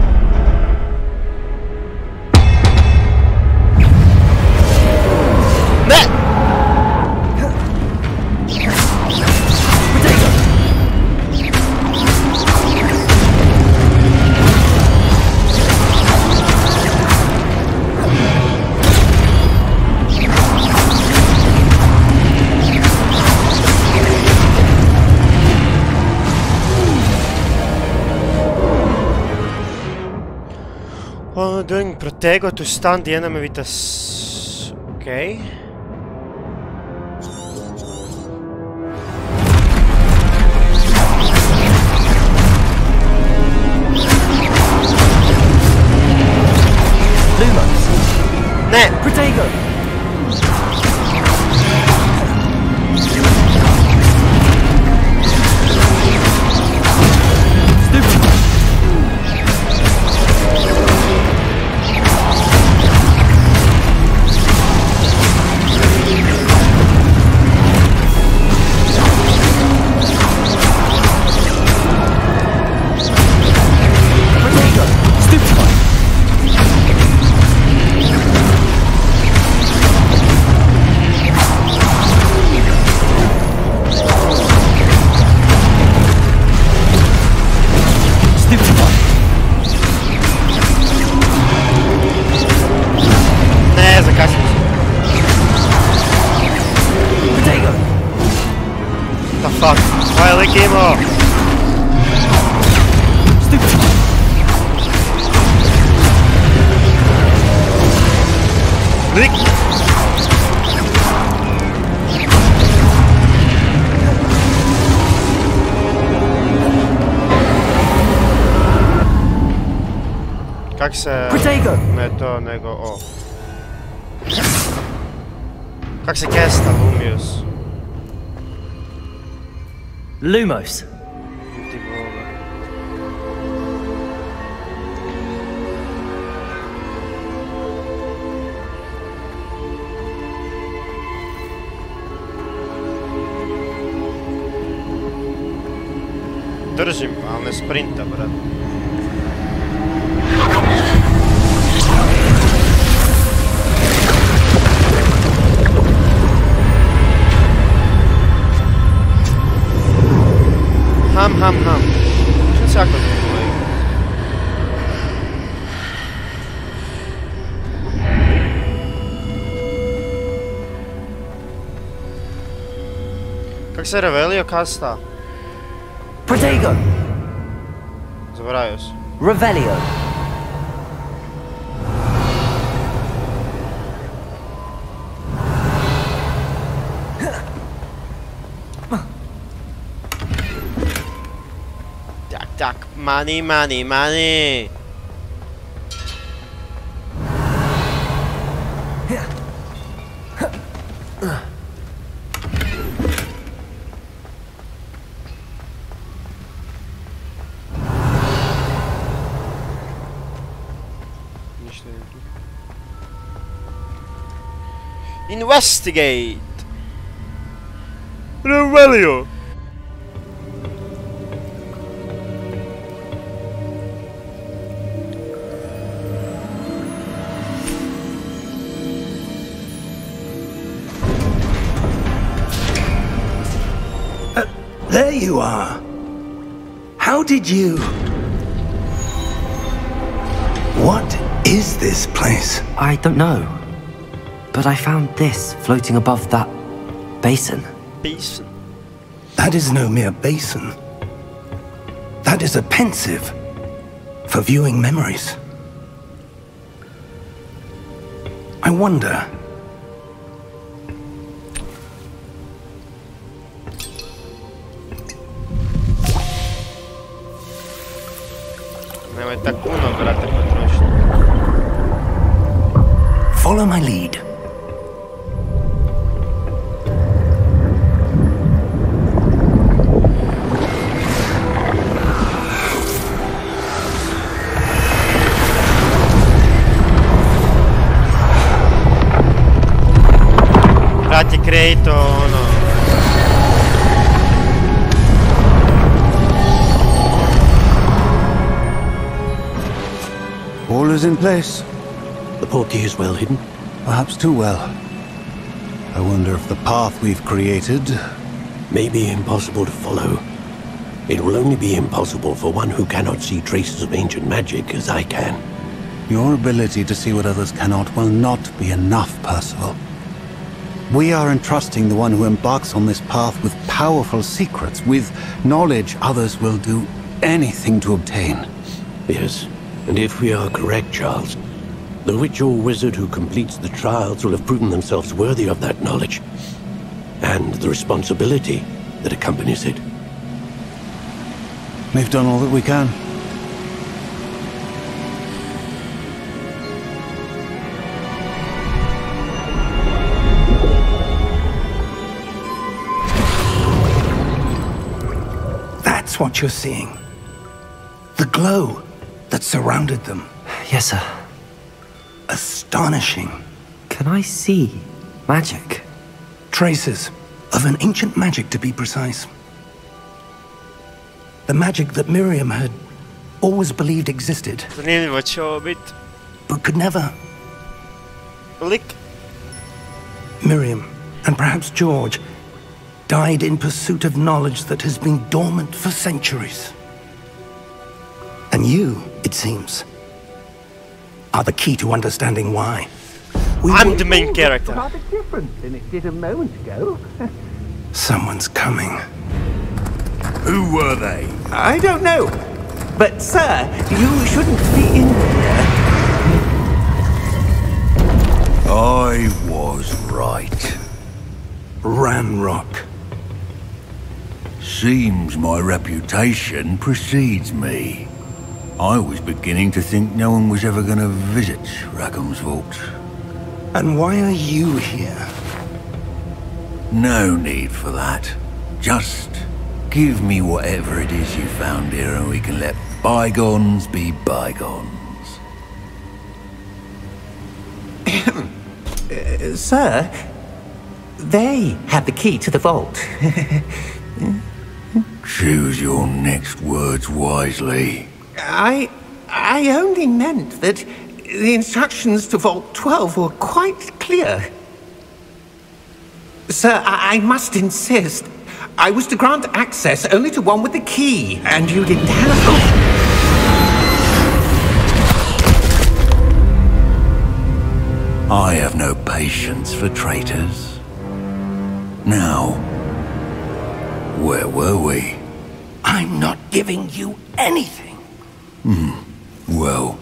Doing Protego to stun the enemy with a okay. Lumos. Ne. Protego. Ono! Lik! Kak se... Ne to, nego o. Kak se kesta, Lumius? Lumos. Ti boga. Držim, ali ne sprinta, brat. Ham. Što se jako zbog? Kak se Revelio kasta? Protego. Zaboravio se. Revelio. Tak, money. Investigate. Revelio. There you are. How did you... What is this place? I don't know. But I found this floating above that basin. Basin? That is no mere basin. That is a pensive for viewing memories. I wonder... Nemoj tak puno, brate, potrošiti. Follow my lead. Brate, kreito, ono... All is in place. The portkey is well hidden. Perhaps too well. I wonder if the path we've created... may be impossible to follow. It will only be impossible for one who cannot see traces of ancient magic as I can. Your ability to see what others cannot will not be enough, Percival. We are entrusting the one who embarks on this path with powerful secrets, with knowledge others will do anything to obtain. Yes, and if we are correct, Charles, the witch or wizard who completes the trials will have proven themselves worthy of that knowledge, and the responsibility that accompanies it. We've done all that we can. That's what you're seeing. The glow that surrounded them. Yes, sir. Astonishing. Can I see magic? Traces of an ancient magic, to be precise. The magic that Miriam had always believed existed. Zanimljivo će ovo biti. But could never. Lik. Miriam, and perhaps George, died in pursuit of knowledge that has been dormant for centuries. And you, it seems, are the key to understanding why. I'm the main character. Rather different than it did a moment ago. Someone's coming. Who were they? I don't know. But, sir, you shouldn't be in here. I was right. Ranrock. Seems my reputation precedes me. I was beginning to think no one was ever going to visit Rackham's vault. And why are you here? No need for that. Just give me whatever it is you found here and we can let bygones be bygones. Sir, they had the key to the vault. Choose your next words wisely. I only meant that the instructions to Vault 12 were quite clear. Sir, I must insist. I was to grant access only to one with the key, and you didn't have... I have no patience for traitors. Now, where were we? I'm not giving you anything. Well,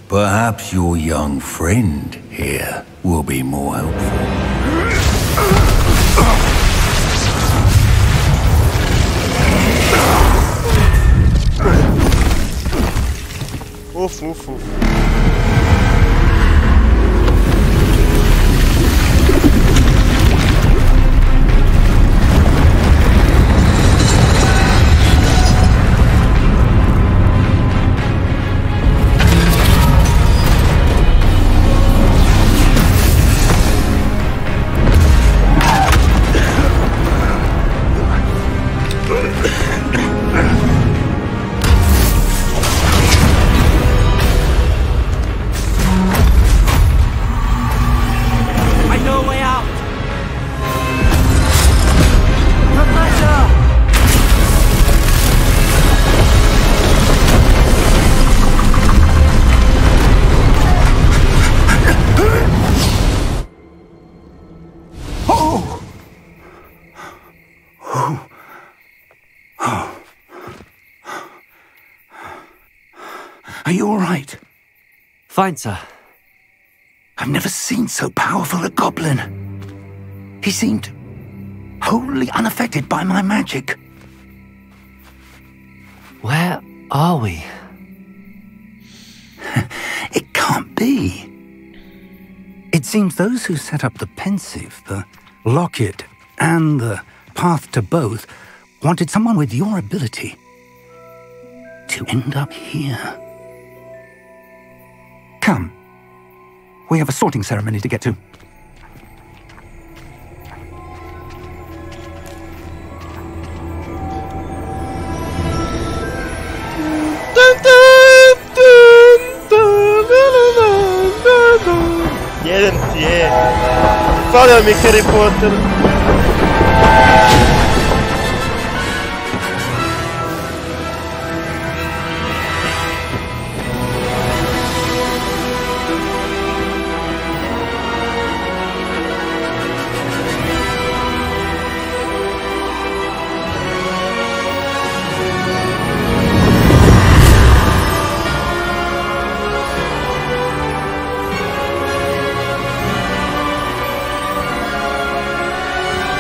perhaps your young friend here will be more helpful. Oof, oof, oof. Are you all right? Fine, sir. I've never seen so powerful a goblin. He seemed wholly unaffected by my magic. Where are we? It can't be. It seems those who set up the pensive, the locket, and the path to both wanted someone with your ability to end up here. Come. We have a sorting ceremony to get to. Jedan ti je. Falio mi Harry Potter.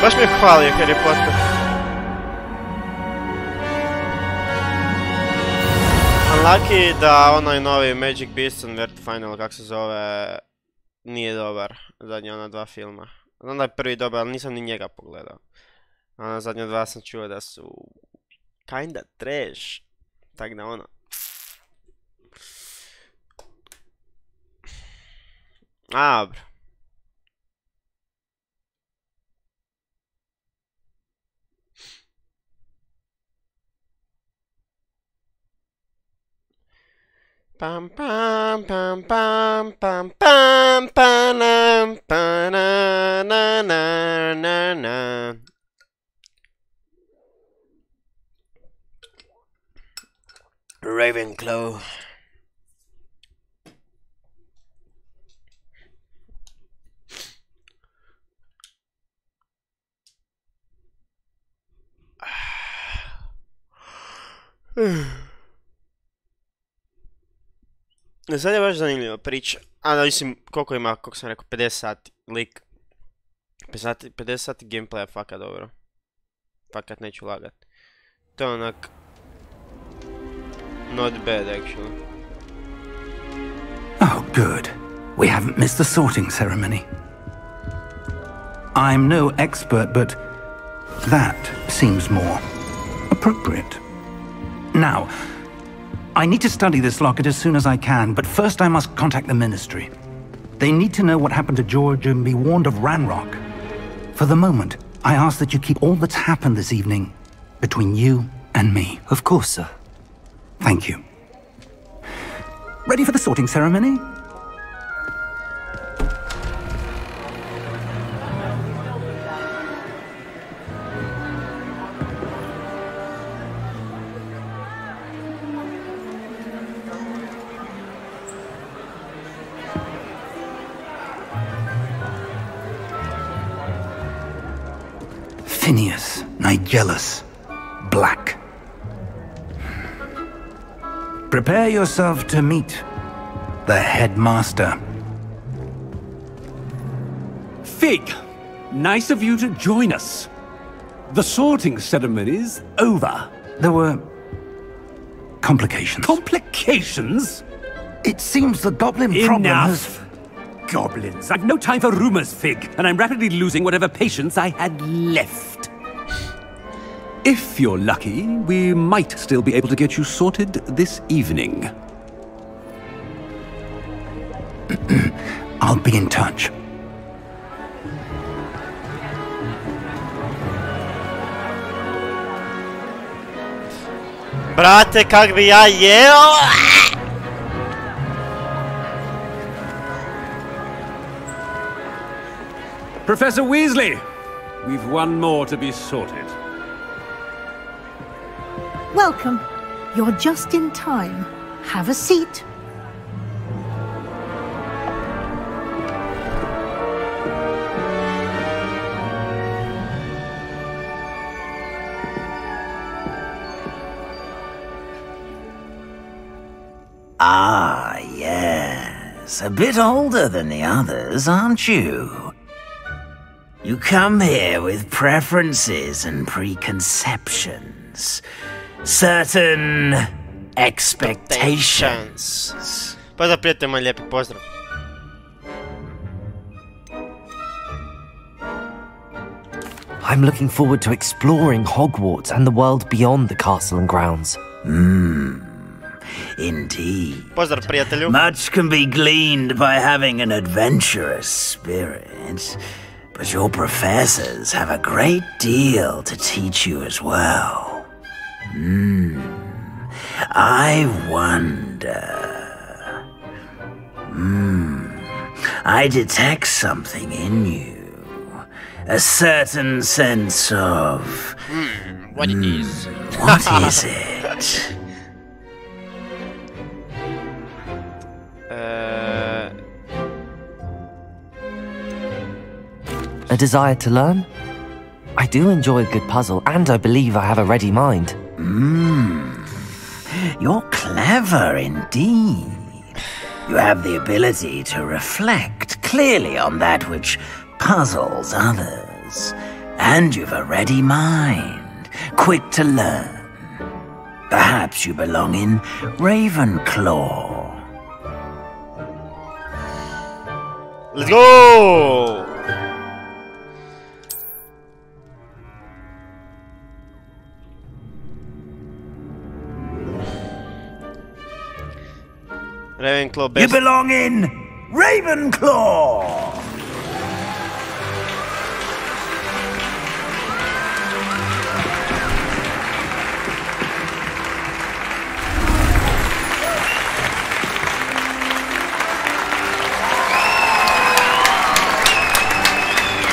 Baš mi je hvalio Harry Potter. Unlucky da onaj novi Magic Beasts and Where to Final, kak se zove, nije dobar. Zadnja ona dva filma. Znam da je prvi dobar, ali nisam ni njega pogledao. Ona zadnja dva sam čuo da su kinda trash. Tak da ono. Dobro. Pam pam pam pam pam pam panam pana na na na na. Ravenclaw. Sad je baš zanimljiva priča. A da mislim, koliko ima, koliko sam rekao, 50 sati lik. 50 sati gameplaya, fakat dobro. Fakat neću lagat. To je onak... not bad, actually. Oh, good. We haven't missed the sorting ceremony. I'm no expert, but that seems more appropriate. Now, I need to study this locket as soon as I can, but first I must contact the Ministry. They need to know what happened to George and be warned of Ranrock. For the moment, I ask that you keep all that's happened this evening between you and me. Of course, sir. Thank you. Ready for the sorting ceremony? Phineas Nigellus Black. Prepare yourself to meet the headmaster. Fig, nice of you to join us. The sorting ceremony's over. There were complications. Complications? It seems the goblin problem has... Enough! Goblins. I've no time for rumors, Fig, and I'm rapidly losing whatever patience I had left. If you're lucky, we might still be able to get you sorted this evening. I'll be in touch. Brate, kak bi ja jeo! Professor Weasley, we've one more to be sorted. Welcome. You're just in time. Have a seat. Ah, yes. A bit older than the others, aren't you? You come here with preferences and preconceptions. Certain expectations. Pozdrav prijatelj, moj lijepi pozdrav. I'm looking forward to exploring Hogwarts and the world beyond the castle and grounds. Indeed. Pozdrav prijatelju. Much can be gleaned by having an adventurous spirit, but your professors have a great deal to teach you as well. I wonder... I detect something in you. A certain sense of... What it is? What is it? A desire to learn? I do enjoy a good puzzle, and I believe I have a ready mind. You're clever indeed. You have the ability to reflect clearly on that which puzzles others. And you've a ready mind, quick to learn. Perhaps you belong in Ravenclaw. Let's go! Ravenclaw best. You belong in Ravenclaw!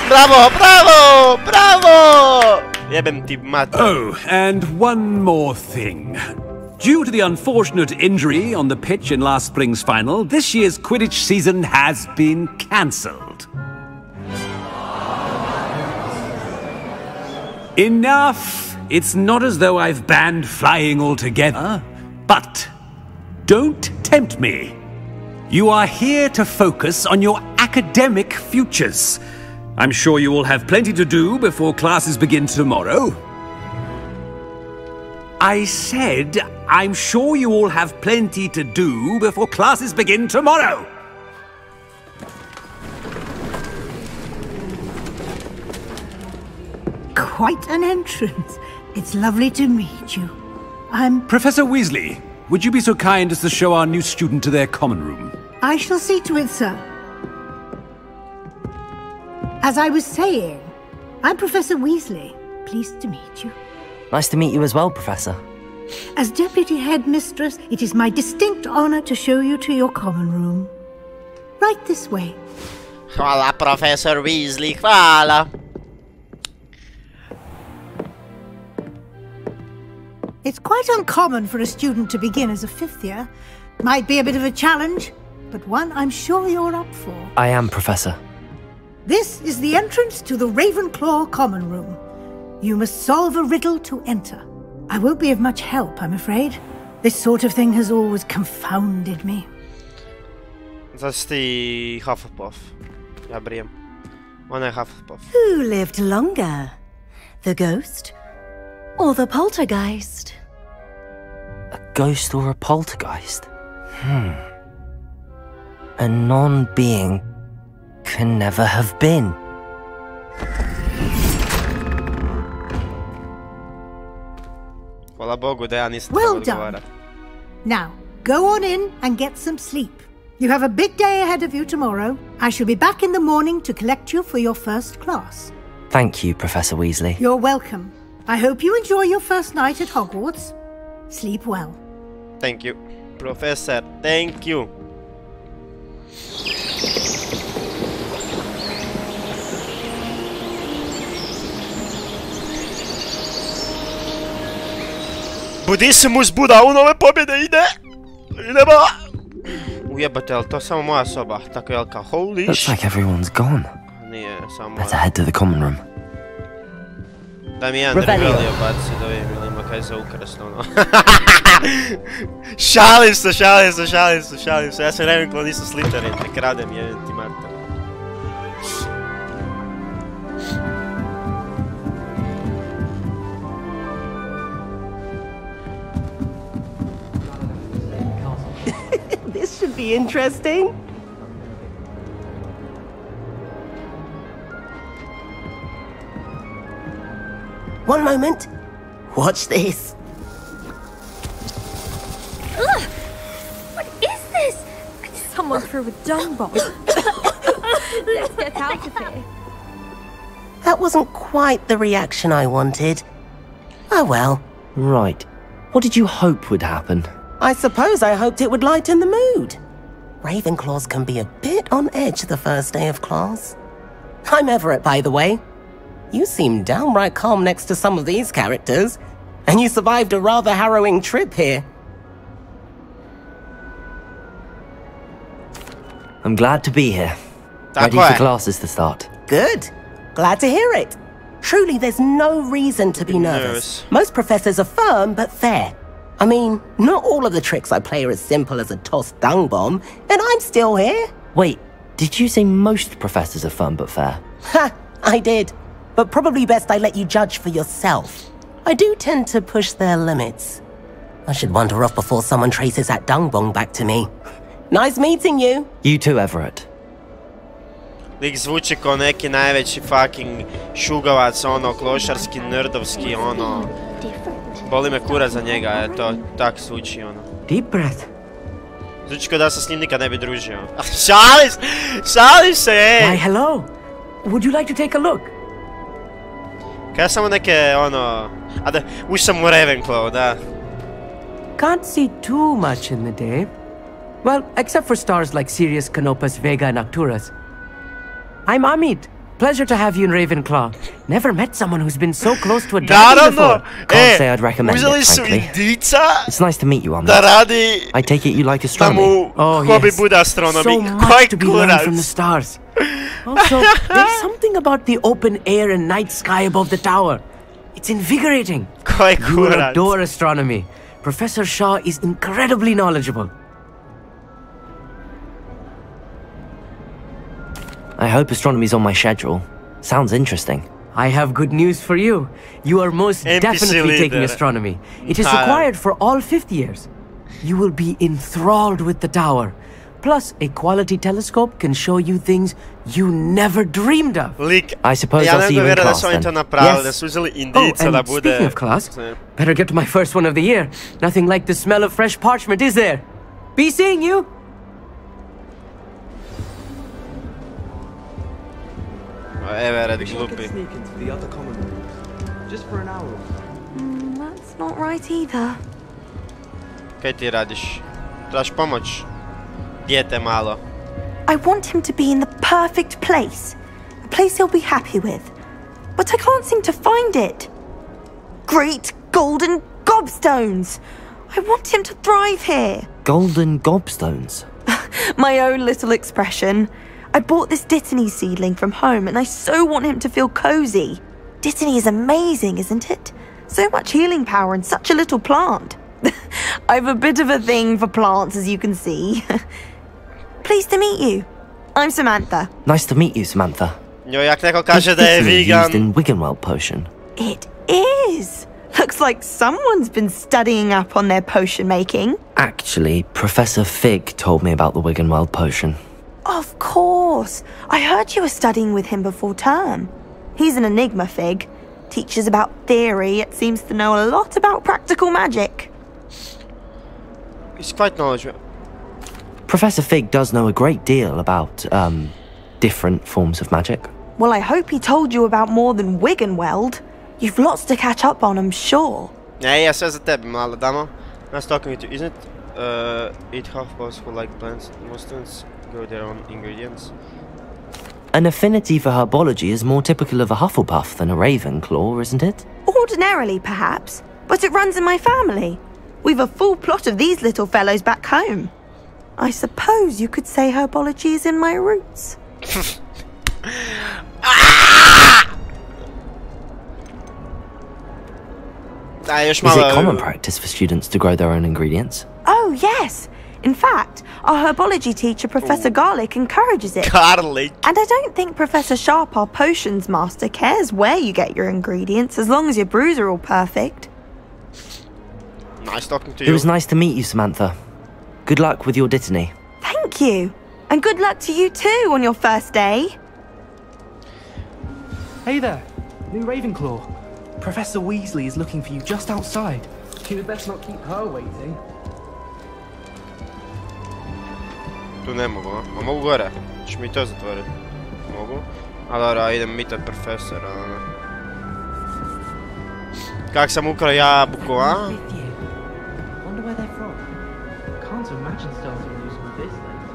Bravo, bravo, bravo! Jebem ti mat. Oh, and one more thing. Due to the unfortunate injury on the pitch in last spring's final, this year's Quidditch season has been cancelled. Enough it's not as though I've banned flying altogether, but don't tempt me. You are here to focus on your academic futures. I'm sure you will have plenty to do before classes begin tomorrow. I said, I'm sure you all have plenty to do before classes begin tomorrow. Quite an entrance. It's lovely to meet you. I'm... Professor Weasley, would you be so kind as to show our new student to their common room? I shall see to it, sir. As I was saying, I'm Professor Weasley. Pleased to meet you. Nice to meet you as well, Professor. As Deputy Headmistress, it is my distinct honor to show you to your common room. Right this way. Hvala, Professor Weasley, hvala. It's quite uncommon for a student to begin as a 5th year. Might be a bit of a challenge, but one I'm sure you're up for. I am, Professor. This is the entrance to the Ravenclaw Common Room. You must solve a riddle to enter. I won't be of much help, I'm afraid. This sort of thing has always confounded me. That's the Hufflepuff. Ja, brijem. Ona je Hufflepuff. Who lived longer? The ghost or the poltergeist? A ghost or a poltergeist? A non-being can never have been. Hvala Bogu da ja nisam Well done. Now, go on in and get some sleep. You have a big day ahead of you tomorrow. I shall be back in the morning to collect you for your first class. Thank you, Professor Weasley. You're welcome. I hope you enjoy your first night at Hogwarts. Sleep well. Thank you, Professor. Thank you. Budissimus Buda, u nove pobjede ide! Idemo! Ujebate, ali to samo moja soba? Tako je kao holy Looks shit. like everyone's gone. Nije, samo Better moja. head to the common room. Da mi jedan revelio baci da vidim ili ima kaj za ukras, ono. Šalim se. Ja sam Ravenclaw, nisam Slytherin, te kradem, jebim ti mater. This should be interesting. One moment. Watch this. Ugh! What is this? Someone threw a dung bomb. Let's get out of here. That wasn't quite the reaction I wanted. Oh well. Right. What did you hope would happen? I suppose I hoped it would lighten the mood. Ravenclaws can be a bit on edge the first day of class. I'm Everett, by the way. You seem downright calm next to some of these characters, and you survived a rather harrowing trip here. I'm glad to be here. Ready for classes to start. Good. Glad to hear it. Truly, there's no reason to be nervous. Most professors are firm but fair. I mean, not all of the tricks I play are as simple as a tossed dung bomb, and I'm still here. Wait, did you say most professors are fun but fair? Ha! I did. But probably best I let you judge for yourself. I do tend to push their limits. I should wander off before someone traces that dung bomb back to me. Nice meeting you. You too, Everett. Lik zvuči kao neki najveći fucking šugavac, ono, klošarski, nerdovski, ono... Boli me kura za njega, to tak zvuči, ono. Deep breath. Zvuči kao da se s njim nikad ne bi družio. Šalim se, ej! Why, hello. Would you like to take a look? Kaj samo neke, ono... A da, uš sam u Ravenclaw, da. Can't see too much in the day. Well, except for stars like Sirius, Canopus, Vega, and Arcturus. I'm Amit. Pleasure to have you in Ravenclaw. Never met someone who's been so close to a dragon before. Can't say I'd recommend it, frankly. It's nice to meet you, Amit. I take it you like astronomy. Oh, yes. So much to be learned from the stars. Also, there's something about the open air and night sky above the tower. It's invigorating. Koji You will kurac. adore astronomy. Professor Shaw is incredibly knowledgeable. I hope astronomy's on my schedule. Sounds interesting. I have good news for you. You are most definitely taking astronomy. It is required for all 5th years. You will be enthralled with the tower. Plus, a quality telescope can show you things you never dreamed of. I suppose I'll see you in class then. Yes. And speaking of class, better get to my first one of the year. Nothing like the smell of fresh parchment, is there? Be seeing you. Sneak into the other common room, just for an hour. That's not right either. Kaj ti radiš? Trebaš pomoć? Dijete malo. I want him to be in the perfect place. A place he'll be happy with. But I can't seem to find it. Great golden gobstones! I want him to thrive here. Golden gobstones? My own little expression. I bought this Dittany seedling from home and I so want him to feel cozy. Dittany is amazing, isn't it? So much healing power in such a little plant. I've a bit of a thing for plants, as you can see. Pleased to meet you. I'm Samantha. Nice to meet you, Samantha. Njoj jak neko kaže da je vegan. Used in Wiggenweld potion. It is. Looks like someone's been studying up on their potion making. Actually, Professor Fig told me about the Wiggenweld potion. Of course. I heard you were studying with him before term. He's an enigma, Fig. Teaches about theory, yet seems to know a lot about practical magic. He's quite knowledgeable. Professor Fig does know a great deal about, different forms of magic. Well, I hope he told you about more than Wiggenweld. You've lots to catch up on, I'm sure. Ja, ja, sve za tebe, mala damo. Nice talking with you, isn't it? Eat half-balls who like plants. Most students go their own ingredients. An affinity for herbology is more typical of a Hufflepuff than a Ravenclaw, isn't it? Ordinarily, perhaps. But it runs in my family. We've a full plot of these little fellows back home. I suppose you could say herbology is in my roots. Is it common practice for students to grow their own ingredients? Oh, yes. In fact, our herbology teacher, Professor Garlick, encourages it. Garlick? And I don't think Professor Sharp, our potions master, cares where you get your ingredients, as long as your brews are all perfect. Nice talking to you. It was nice to meet you, Samantha. Good luck with your Dittany. Thank you. And good luck to you too on your first day. Hey there, new Ravenclaw. Professor Weasley is looking for you just outside. You had best not keep her waiting. Tu ne mogu, a mogu gore? Ćeš mi to zatvoriti? Mogu? A dobro, idem mitat profesora. Kak sam ukrao jabuku, a? Wonder where they're from. Can't imagine starting news with this late.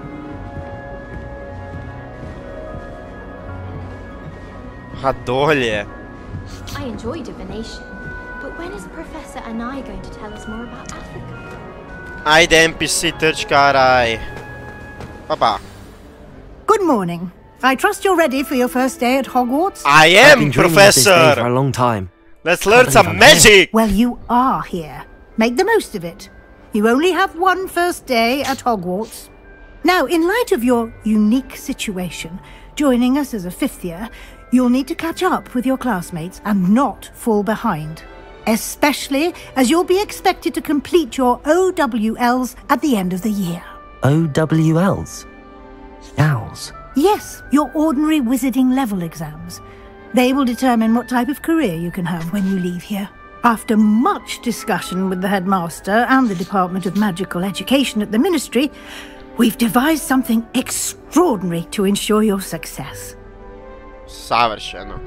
Ha, dolje. I enjoy divination, but when is Professor Anai going to tell us more about Africa? Ajde, NPC trčkaraj. Pa. Good morning. I trust you're ready for your first day at Hogwarts? I am, Professor! For a long time. Let's learn some magic! Well, you are here. Make the most of it. You only have one first day at Hogwarts. Now, in light of your unique situation, joining us as a 5th year, you'll need to catch up with your classmates and not fall behind. Especially as you'll be expected to complete your OWLs at the end of the year. OWLs? Owls? Yes, your ordinary wizarding level exams. They will determine what type of career you can have when you leave here. After much discussion with the headmaster and the Department of Magical Education at the Ministry, we've devised something extraordinary to ensure your success. Savršeno.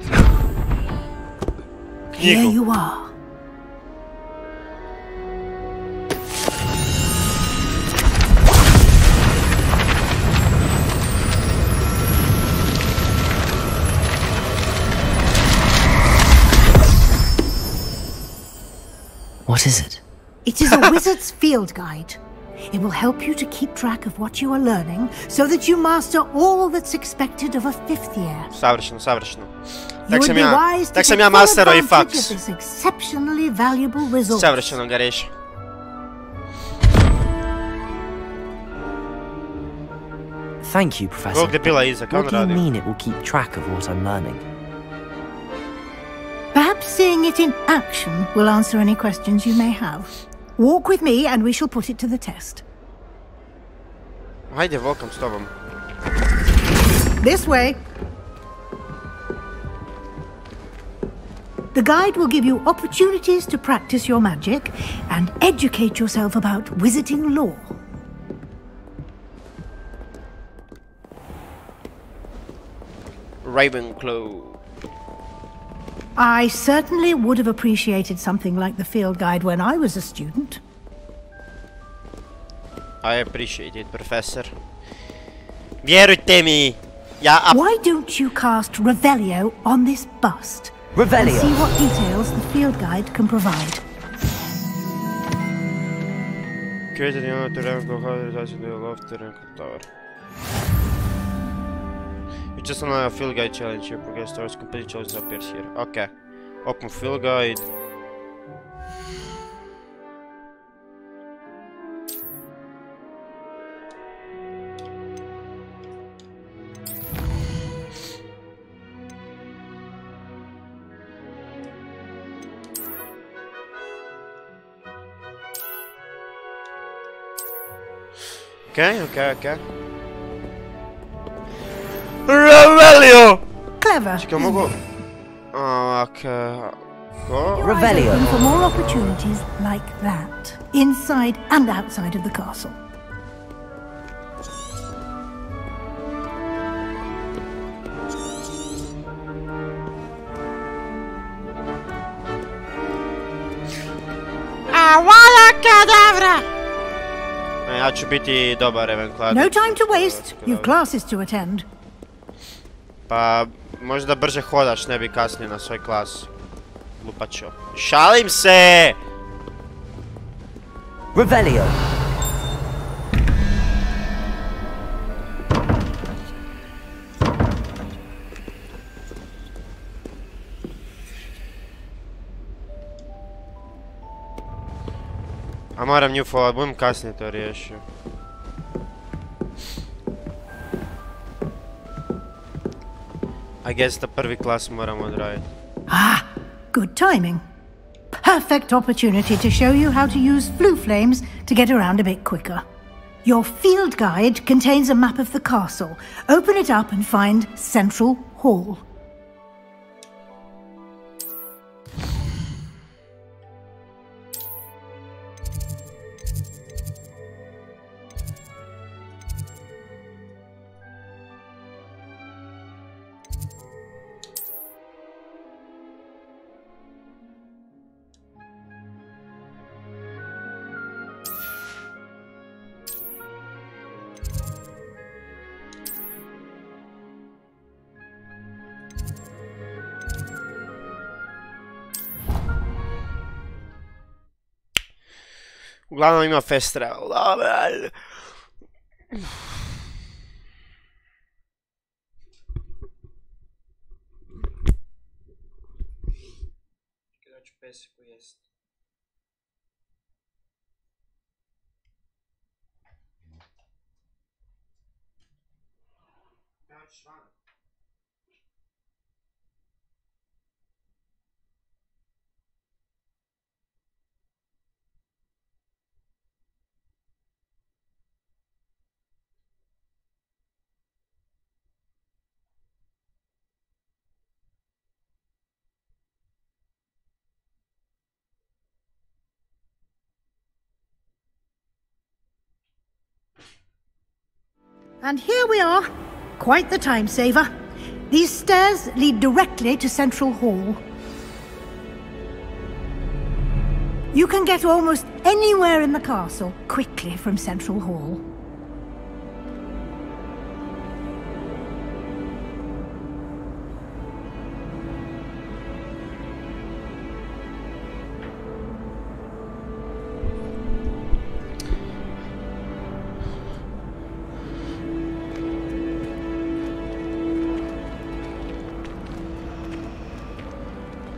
Here you are. What is it? It is a wizard's field guide. It will help you to keep track of what you are learning so that you master all that's expected of a 5th year. Savršeno, savršeno. Tak sam ja mastero i faks. Savršeno ga reši. Thank you, Professor. What do you mean it will keep track of what I'm learning? Perhaps seeing it in action will answer any questions you may have. Walk with me and we shall put it to the test. Hajde, volkam s tobom. This way. The guide will give you opportunities to practice your magic and educate yourself about wizarding lore. Ravenclaw. I certainly would have appreciated something like the field guide when I was a student. I appreciate it, Professor. Vjerujte mi, Why don't you cast Revelio on this bust? Revelio. And see what details the field guide can provide. Created the honor to Ravenclaw, the love to Ravenclaw Tower. You just on a field guide challenge. Your progress towards complete challenge appears here. Okay. Open field guide. Okay. Revelio! Clever. Čekaj, mogu... Revelio. Open for more opportunities like that, inside and outside of the castle. Avada Kedavra! Ja ću biti dobar Ravenclaw. No time to waste. You've classes to attend. Pa, možda brže hodaš, ne bi kasnije na svoj klas. Glupačo. Šalim se! Revelio. A moram nju follow, budem kasnije to riješio. I guess da prvi klas moram odraditi. Ah, good timing. Perfect opportunity to show you how to use flue flames to get around a bit quicker. Your field guide contains a map of the castle. Open it up and find Central Hall. Uglavnom ima fast travel. Kada ću pesiku jest. And here we are. Quite the time saver. These stairs lead directly to Central Hall. You can get almost anywhere in the castle quickly from Central Hall.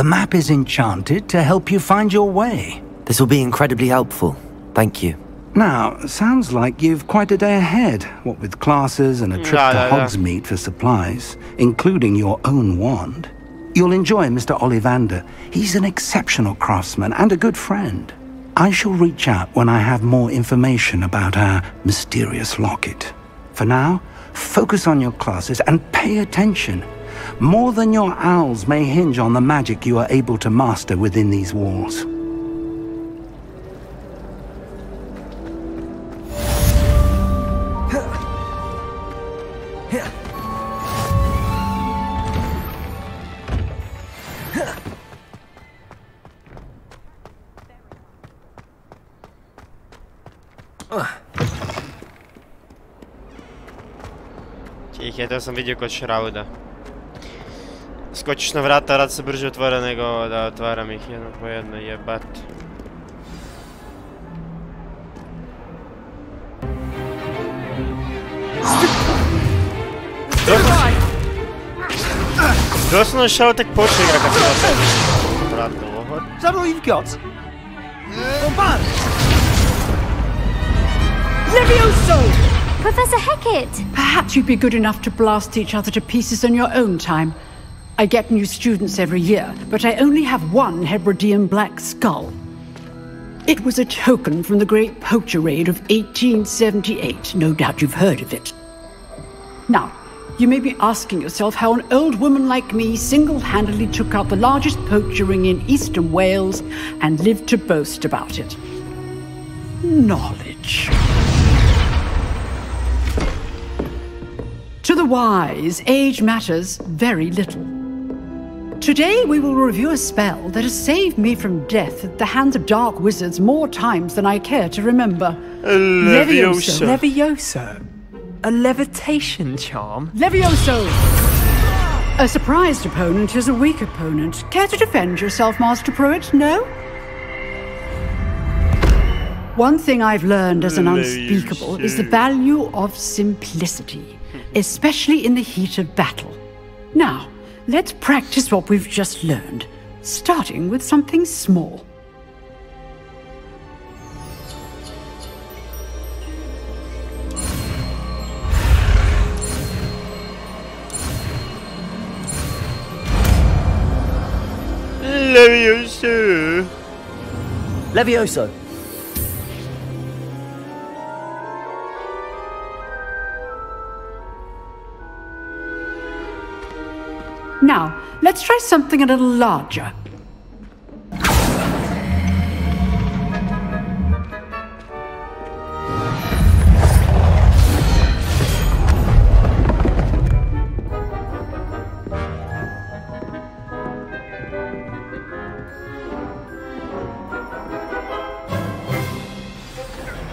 The map is enchanted to help you find your way. This will be incredibly helpful. Thank you. Now, sounds like you've quite a day ahead, what with classes and a trip to Hogsmeade for supplies, including your own wand. You'll enjoy Mr. Ollivander. He's an exceptional craftsman and a good friend. I shall reach out when I have more information about our mysterious locket. For now, focus on your classes and pay attention. More than your owls may hinge on the magic you are able to master within these walls. Htio sam vidio kod Šrauda. Skočiš na vrata, rad se brže otvore nego da otvaram ih jedno po jedno, jebat. Doslovno Šraud tek počne igra kad se opet vrata ovo. Is that all you've got? Bombard! Levioso! Professor Hecat! Perhaps you'd be good enough to blast each other to pieces on your own time. I get new students every year, but I only have one Hebridean black skull. It was a token from the Great Poacher Raid of 1878. No doubt you've heard of it. Now, you may be asking yourself how an old woman like me single-handedly took out the largest poacher ring in eastern Wales and lived to boast about it. Knowledge. To the wise, age matters very little. Today we will review a spell that has saved me from death at the hands of dark wizards more times than I care to remember. Levioso. Levioso? A levitation charm? Levioso! A surprised opponent is a weak opponent. Care to defend yourself, Master Pruitt? No? One thing I've learned as an unspeakable is the value of simplicity, especially in the heat of battle. Now, let's practice what we've just learned, starting with something small. Levioso. Levioso. Now, let's try something a little larger.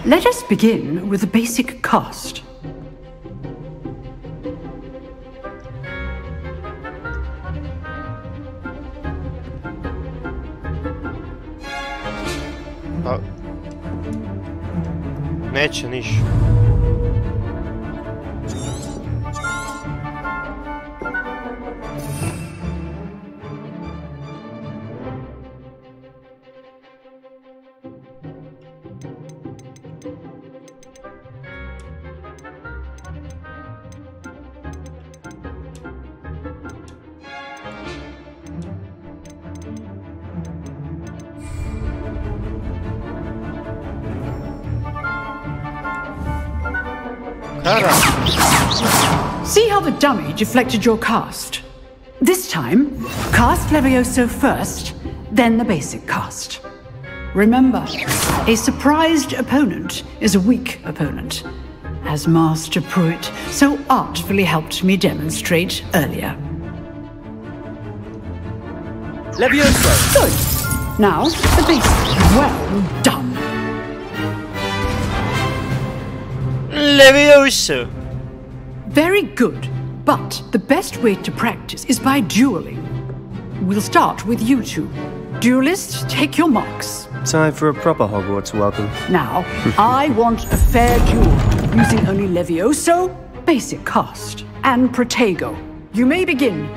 Let us begin with the basic cast. Neće niš. See how the dummy deflected your cast? This time, cast Levioso first, then the basic cast. Remember, a surprised opponent is a weak opponent, as Master Pruitt so artfully helped me demonstrate earlier. Levioso! Good. Now, the basic. Well done. Levioso. Very good, but the best way to practice is by dueling. We'll start with you two. Duelists, take your marks. Time for a proper Hogwarts welcome. Now, I want a fair duel, using only Levioso, basic cast, and Protego. You may begin.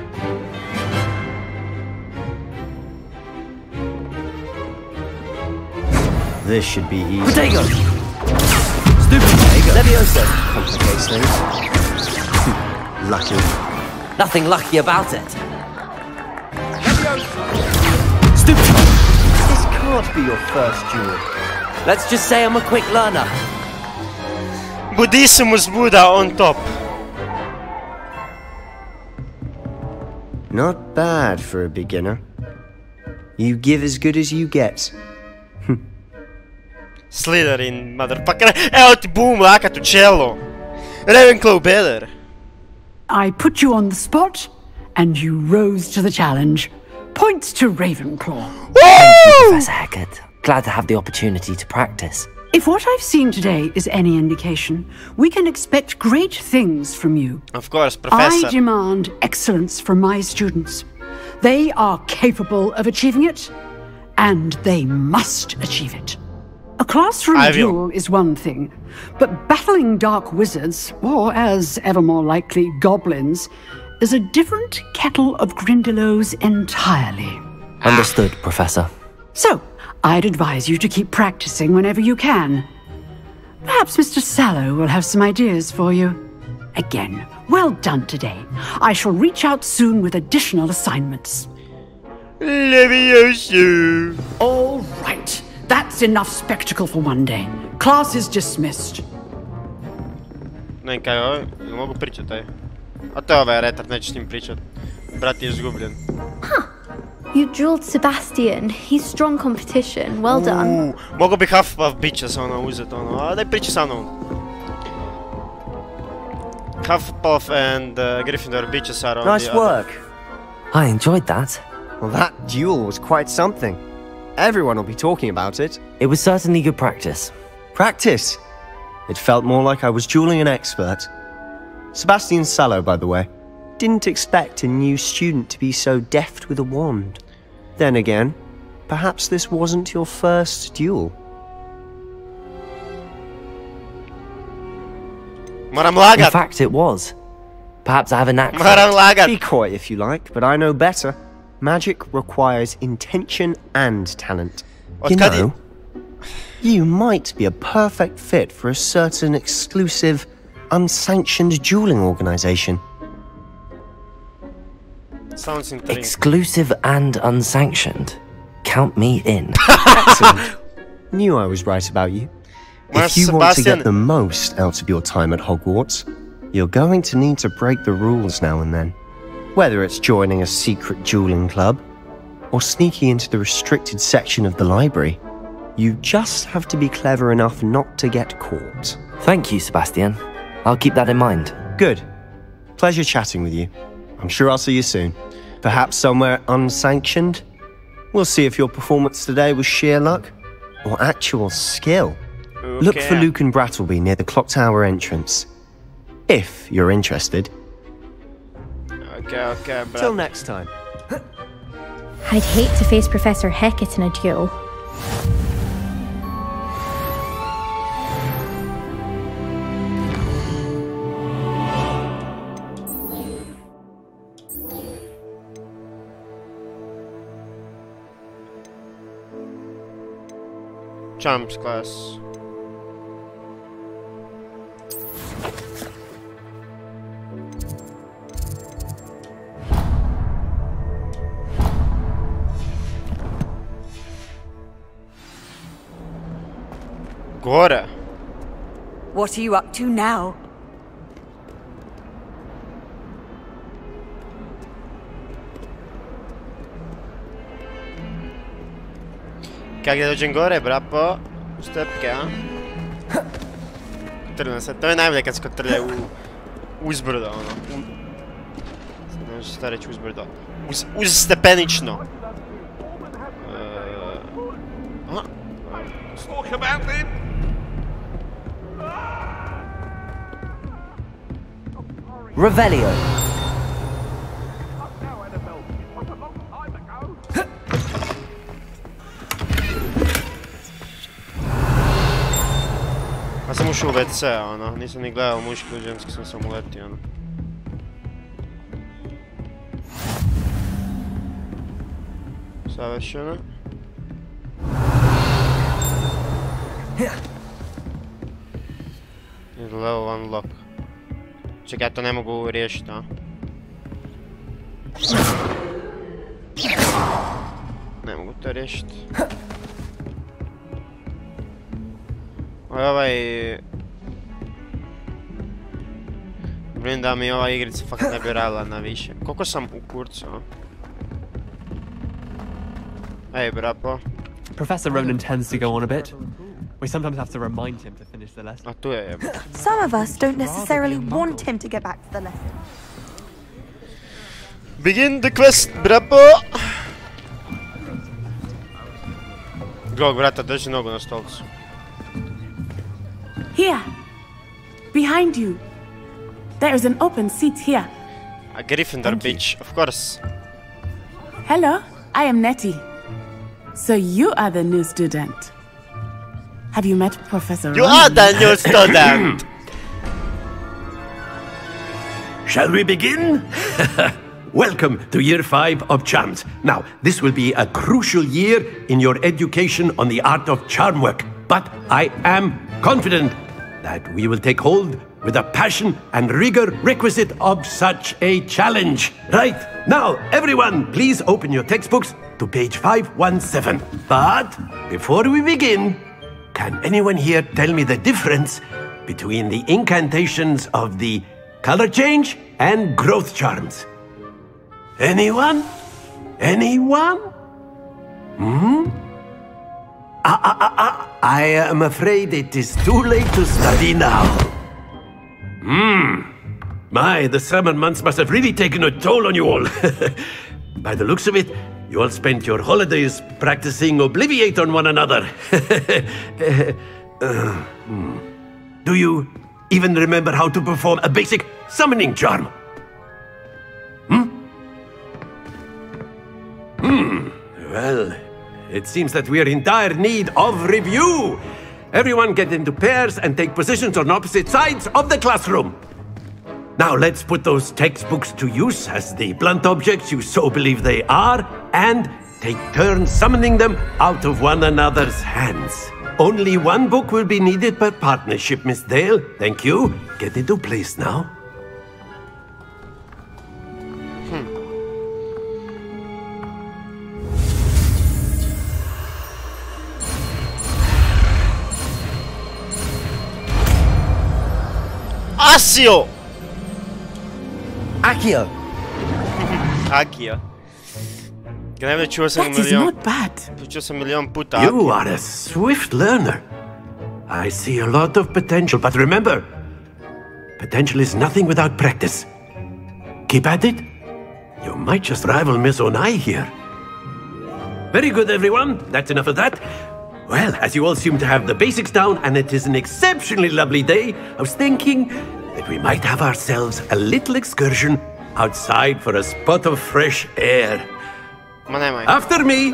This should be easy. Potato! Stupid Potato! Levioso! Complicates things. Lucky. Nothing lucky about it. Stupid! This can't be your first duel. Let's just say I'm a quick learner. Budissimus Buddha on top. Not bad for a beginner. You give as good as you get. Slytherin, motherfucker. Evo ti boom, lakat u čelo. Ravenclaw better. I put you on the spot, and you rose to the challenge. Points to Ravenclaw. Thank you, Professor Hecat. Glad to have the opportunity to practice. If what I've seen today is any indication, we can expect great things from you. Of course, Professor. I demand excellence from my students. They are capable of achieving it, and they must achieve it. A classroom duel is one thing, but battling dark wizards, or as ever more likely, goblins, is a different kettle of Grindylows entirely. Understood, Professor. So, I'd advise you to keep practicing whenever you can. Perhaps Mr. Sallow will have some ideas for you. Again, well done today. I shall reach out soon with additional assignments. Levioso. All right. That's enough spectacle for one day. Class is dismissed. Ne, kaj je, ne mogu pričat taj. A to je ovaj retard, neće s njim pričat. Brat je izgubljen. You drilled Sebastian. He's strong competition. Well done. Mogu bi Hufflepuff bićas ono uzet ono, a daj priča sa mnom. Hufflepuff and Gryffindor bićas are on the other. Nice work. I enjoyed that. Well, that duel was quite something. Everyone will be talking about it. It was certainly good practice. Practice? It felt more like I was dueling an expert. Sebastian Sallow, by the way. Didn't expect a new student to be so deft with a wand. Then again, perhaps this wasn't your first duel. In fact, it was. Perhaps I have a knack for it. Be coy if you like, but I know better. Magic requires intention and talent. You know, you might be a perfect fit for a certain exclusive, unsanctioned dueling organization. Sounds interesting. Exclusive and unsanctioned. Count me in. Excellent. Knew I was right about you. If you want to get the most out of your time at Hogwarts, you're going to need to break the rules now and then. Whether it's joining a secret dueling club, or sneaking into the restricted section of the library, you just have to be clever enough not to get caught. Thank you, Sebastian. I'll keep that in mind. Good. Pleasure chatting with you. I'm sure I'll see you soon. Perhaps somewhere unsanctioned? We'll see if your performance today was sheer luck, or actual skill. Okay. Look for Luke and Brattleby near the clock tower entrance. If you're interested. Okay, bro. Till next time. I'd hate to face Professor Hecat in a duel. Charms class. Gore. What are you up to now? Kak da dođem gore, brapo? U stepke, a? Kotrljam se, to je najbolje kad se kotrlja uzbrdo, ono. Ne možeš šta reći uzbrdo. Uz stepenično. Revelio. Ja sam ušao u WC, ono, nisam ni gledao muški ili ženski, sam samo uletio, ono. Savršeno. Level unlock. Čekaj, ja to ne mogu riješiti, a? Ne mogu to riješiti. Vidim da mi ova igrica fakt ne bi radila na više. Koliko sam u kurcu, a? Ej, brapo. Professor Ronan tends to go on a bit. We sometimes have to remind him to finish the lesson. A tu je jebate. Some of us don't necessarily want him to get back to the lesson. Begin the quest, brapo! Glog, brata, drži nogu na stolcu. Here! Behind you! There is an open seat here. A Gryffindor, bitch, of course. Hello, I am Nettie. So you are the new student. Have you met Professor You are the new student! Shall we begin? Welcome to Year 5 of Charms. Now, this will be a crucial year in your education on the art of charm work. But I am confident that we will take hold with the passion and rigor requisite of such a challenge. Right, now, everyone, please open your textbooks to page 517. But before we begin, can anyone here tell me the difference between the incantations of the color change and growth charms? Anyone? Anyone? I am afraid it is too late to study now. My, the summer months must have really taken a toll on you all. By the looks of it, you all spent your holidays practicing Obliviate on one another. Do you even remember how to perform a basic summoning charm? Well, it seems that we are in dire need of review. Everyone get into pairs and take positions on opposite sides of the classroom. Now let's put those textbooks to use as the blunt objects you so believe they are, and take turns summoning them out of one another's hands. Only one book will be needed per partnership, Miss Dale. Thank you. Get into place now. Asio! Akio! Akio. That is not bad. You are a swift learner. I see a lot of potential, but remember, potential is nothing without practice. Keep at it. You might just rival Miss Onai here. Very good, everyone. That's enough of that. Well, as you all seem to have the basics down, and it is an exceptionally lovely day, I was thinking that we might have ourselves a little excursion outside for a spot of fresh air. After me!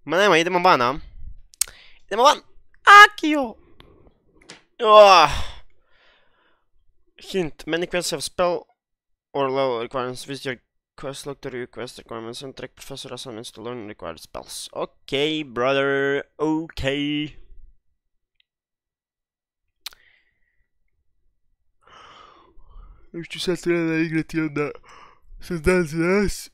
Ma nemoj, idemo van, a? Idemo van! Akio! Hint, many quests have spell or level requirements. Visit your quest log to review quest requirements and track professor assignments to learn required spells. Okay, brother, okay. Još ću sad treba igrati onda sa dan za nas.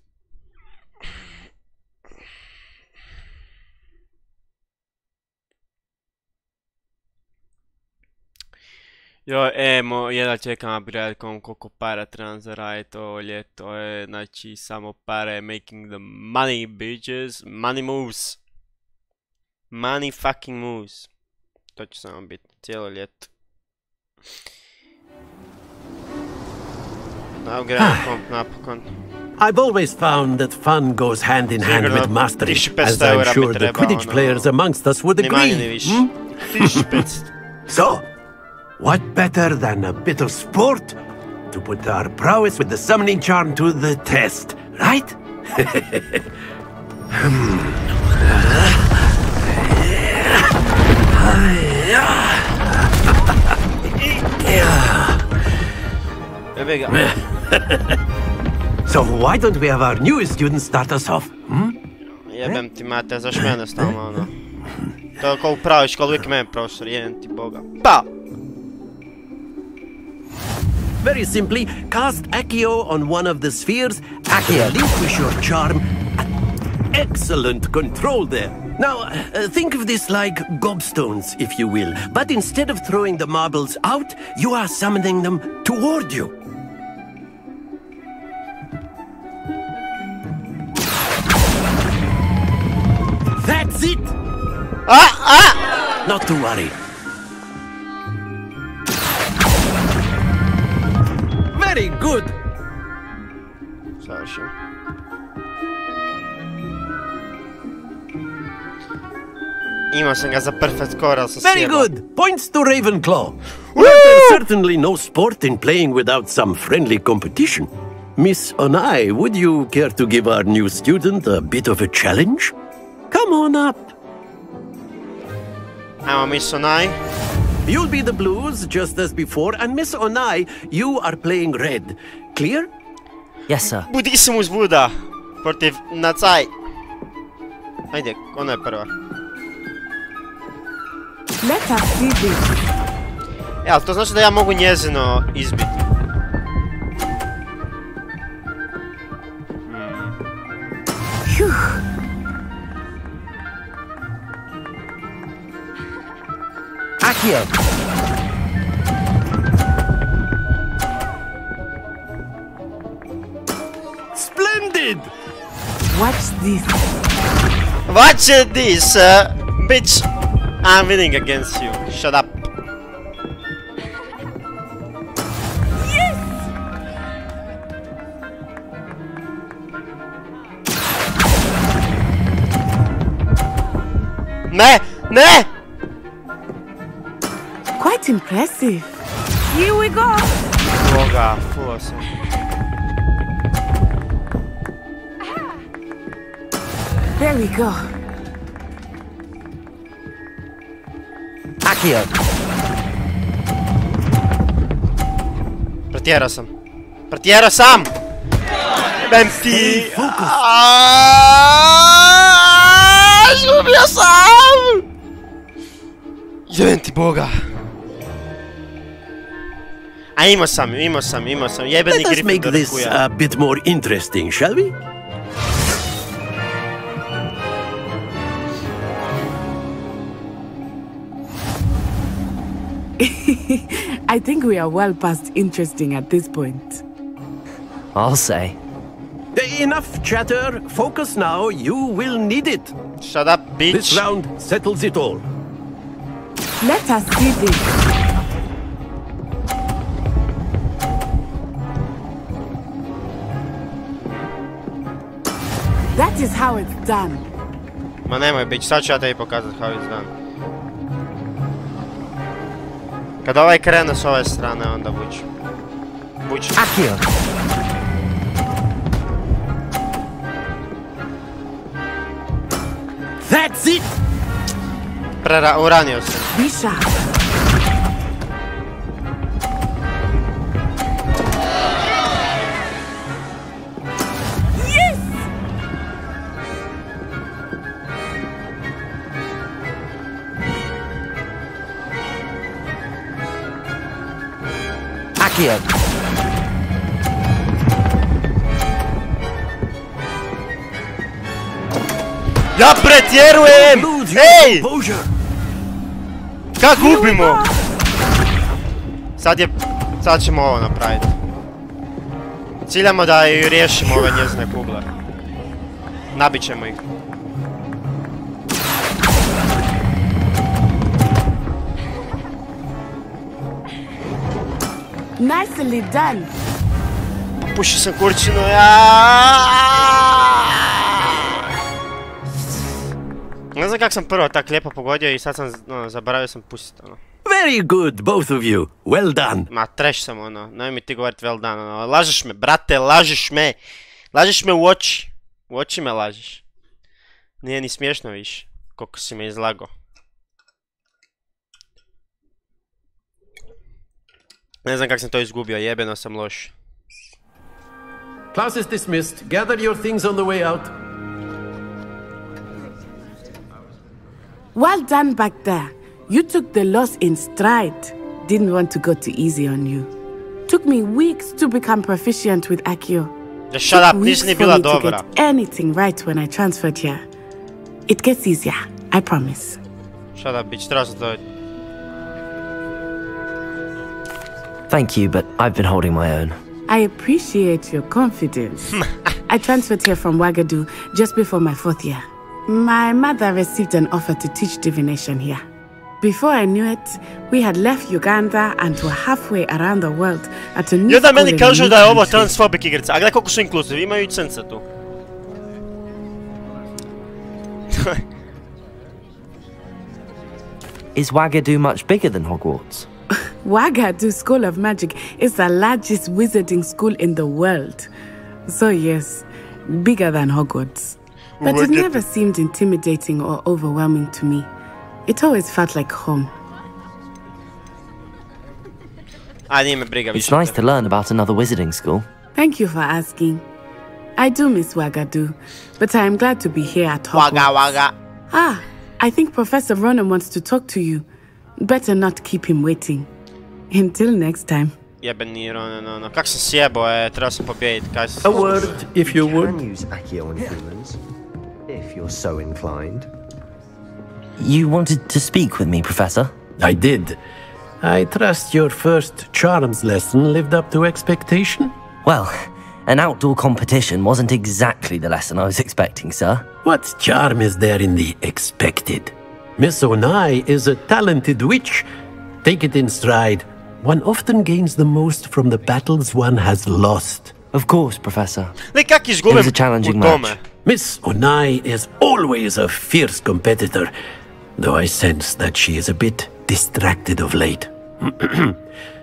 Jo, jedva čekam upgrade koliko para trebam zaraditi ovo ljeto, znači samo pare, making the money bitches, money moves. Money fucking moves. To će samo biti cijelo ljeto. I've always found that fun goes hand in hand with mastery, as I'm sure the Quidditch players amongst us would agree. So, what better than a bit of sport to put our prowess with the summoning charm to the test, right? So why don't we have our newest student start us off? Jebem ti mate, zaš mene stalno ono. To je kao u pravoj školi, uvijek mene profesor, jebem ti boga. Pa! Very simply, cast Accio on one of the spheres. Accio, relinquish your charm. Excellent control there. Now, think of this like gobstones, if you will. But instead of throwing the marbles out, you are summoning them toward you. That's it! Not to worry. Very good! Savršeno. Imao sam ga za perfect score, ali sam sjebao. Very good! Points to Ravenclaw. Well, there's certainly no sport in playing without some friendly competition. Miss Onai, would you care to give our new student a bit of a challenge? Come on up. Ajmo, Miss Onai. You'll be the blues, just as before, and Miss Onai, you are playing red. Clear? Yes, sir. Budissimus Buda protiv NAĐI. Ajde, ona je prva. Let us see this. Ali to znači da ja mogu njezino izbiti. Accio. Splendid! Watch this. Watch this, bitch. I'm winning against you. Shut up. Yes! Ne! Ne! Quite impressive. Here we go. Boga, fuo sam. There we go. Accio. Pretjerao sam. Pretjerao sam! Jebem ti! Izgubio sam! Jebem ti boga! A imao sam. Jebeni Let us make this a bit more interesting, shall we? I think we are well past interesting at this point. I'll say. Enough chatter. Focus now. You will need it. Shut up, bitch. This round settles it all. Let us see this. That is how it's done. Ma nemoj, bitch, sad ću ja tebi pokazat how it's done. Kad ovaj krene s ove strane, onda vući. Vući. Accio. That's it! Uranio sam. Be sharp. Yes! Accio. Ja pretjerujem! Ej! Kak gubimo? Sad ćemo ovo napraviti. Ciljamo da ju riješimo ove njezine kugle. Nabit ćemo ih. Nicely done. Pušio sam kurčinu, Ne znam kak sam prvo tak lijepo pogodio i sad sam, zaboravio sam pustiti, Very good, both of you. Well done. Ma, trash sam, nemoj mi ti govorit well done, Lažeš me, brate, lažeš me. Lažeš me u oči. U oči me lažeš. Nije ni smiješno više, koliko si me izlagao. Ne znam kak sam to izgubio, jebeno sam loš. Class is dismissed. Gather your things on the way out. Well done back there. You took the loss in stride. Didn't want to go too easy on you. Took me weeks to become proficient with Accio. Just shut up, nisi ni bila dobra. Anything right when I transferred here. It gets easier, I promise. Shut up, bitch. Treba sam to... Thank you, but I've been holding my own. I appreciate your confidence. I transferred here from Ouagadougou just before my 4th year. My mother received an offer to teach divination here. Before I knew it, we had left Uganda and were halfway around the world at a new Jedan school meni in kažu a new da je ovo country. transfobik igrica, a gledaj koliko su inkluzivni, imaju i cence tu. Is Ouagadougou much bigger than Hogwarts? Ouagadougou School of Magic is the largest wizarding school in the world. So yes, bigger than Hogwarts. But it never seemed intimidating or overwhelming to me. It always felt like home. It's nice to learn about another wizarding school. Thank you for asking. I do miss Ouagadougou, but I am glad to be here at Hogwarts. Ah, I think Professor Ronan wants to talk to you. Better not keep him waiting. Until next time. Jebeni Ronan, kak sam sjebo, treba sam pobijedit, kaj sam... A word, if you would. You can use Accio on humans, if you're so inclined. You wanted to speak with me, Professor? I did. I trust your first charms lesson lived up to expectation? Well, an outdoor competition wasn't exactly the lesson I was expecting, sir. What charm is there in the expected? Miss Onai is a talented witch. Take it in stride. One often gains the most from the battles one has lost. Of course, Professor. It was a challenging match. Miss Onai is always a fierce competitor, though I sense that she is a bit distracted of late.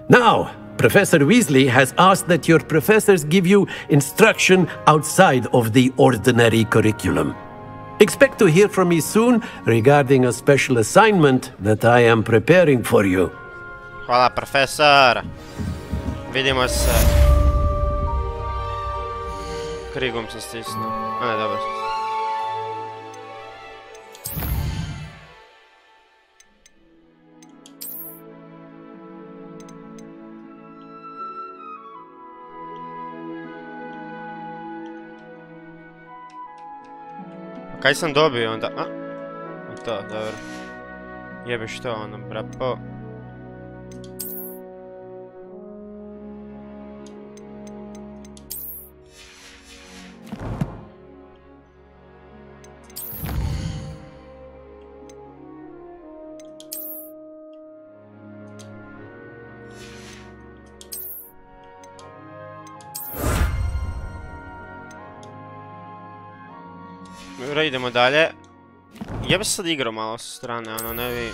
Now, Professor Weasley has asked that your professors give you instruction outside of the ordinary curriculum. Expect to hear from me soon regarding a special assignment that I am preparing for you. Hvala, profesor. Vidimo se. Krigom sam stisnuo. A ne, dobro. Kaj sam dobio onda? A? To, dobro. Jebe što ono, brapo. Idemo dalje. Ja bi sad igrao malo sa strane, ono ne bi...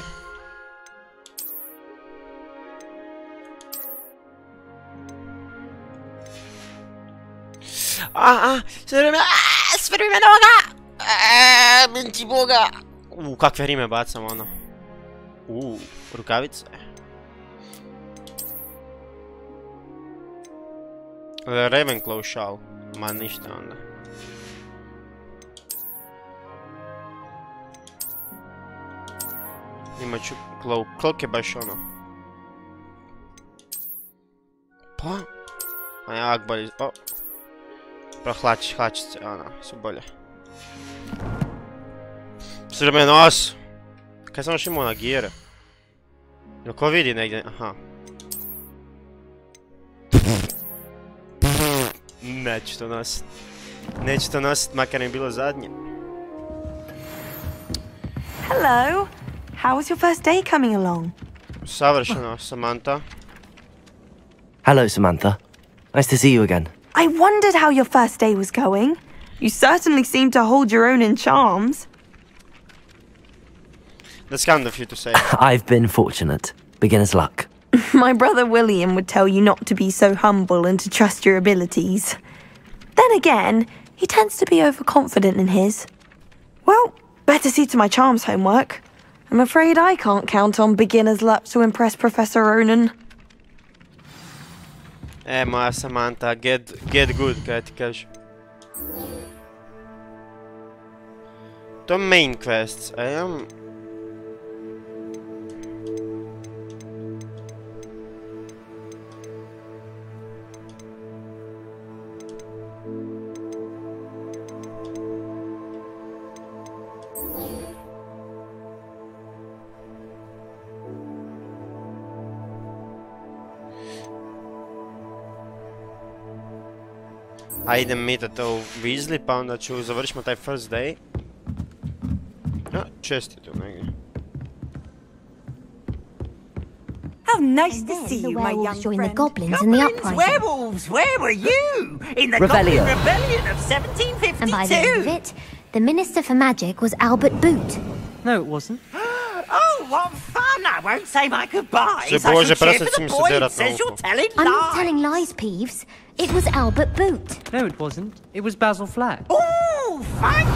Sve vrime noga! Minci boga! Kakve rime bacam, ono. Rukavice. Ravenclaw šal. Ma ništa onda. Imat ću cloak je baš ono. Pa? A jak bolje, o. Hlačice, ono, su bolje. Srbe nos! Kaj sam još imao na gire? Jel ko vidi negdje? Aha. Neću to nosit. Neću to nosit, makar mi je bilo zadnje. Hello. How was your first day coming along? Savršeno, Samantha. Hello, Samantha. Nice to see you again. I wondered how your first day was going. You certainly seem to hold your own in charms. That's kind of you to say. I've been fortunate. Beginner's luck. My brother William would tell you not to be so humble and to trust your abilities. Then again, he tends to be overconfident in his. Well, better see to my charms homework. I'm afraid I can't count on beginner's luck to impress Professor Ronan. Moja Samantha, get good, kaj ti kažem. To main quests, a imam... A idem mitat ovu Weasley, pa onda završimo taj first day. Ja, čestito negdje. How nice to see you, my young friend. The goblins in the uprising. Werewolves, where were you? In the Rebellion. Goblin Rebellion of 1752. And by the end of it, the Minister for Magic was Albert Boot. No, it wasn't. Oh, what fun! I won't say my goodbyes. I Bože, shall cheer prestat for si the mi se boy derat that na says you're uho. telling I'm not lies. telling lies, Peeves. It was Albert Boot. No, it wasn't. It was Basil Flack. Oh, fine.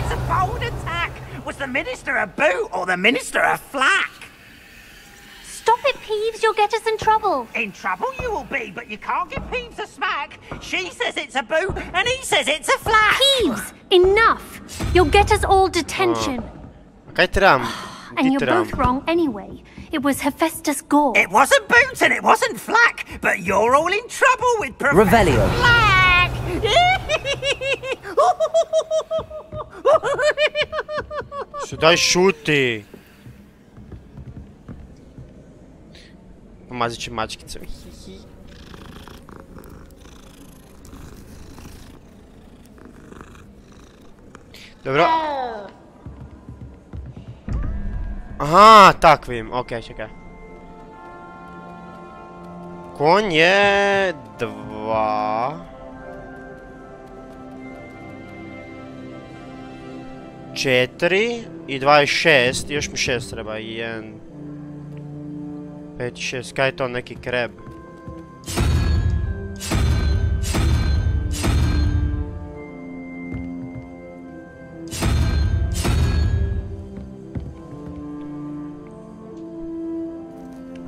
It's a bold attack. Was the Minister a boot or the Minister a flack? Stop it, Peeves. You'll get us in trouble. In trouble you will be, but you can't give Peeves a smack. She says it's a boot, and he says it's a flack. Peeves, enough. You'll get us all detention. Kaj trebam? And you're both wrong anyway. It was Hephaestus Gore. It wasn't boot and it wasn't flack, but you're all in trouble with Professor Revelio. Flack. Daj šuti! Pomazit ću mačkicu. Dobro. Aha, takvim. Okej, čekaj. Konj je 2. 4 i 2 je 6, još mi 6 treba, 1, 5, 6, kaj je to neki kreb?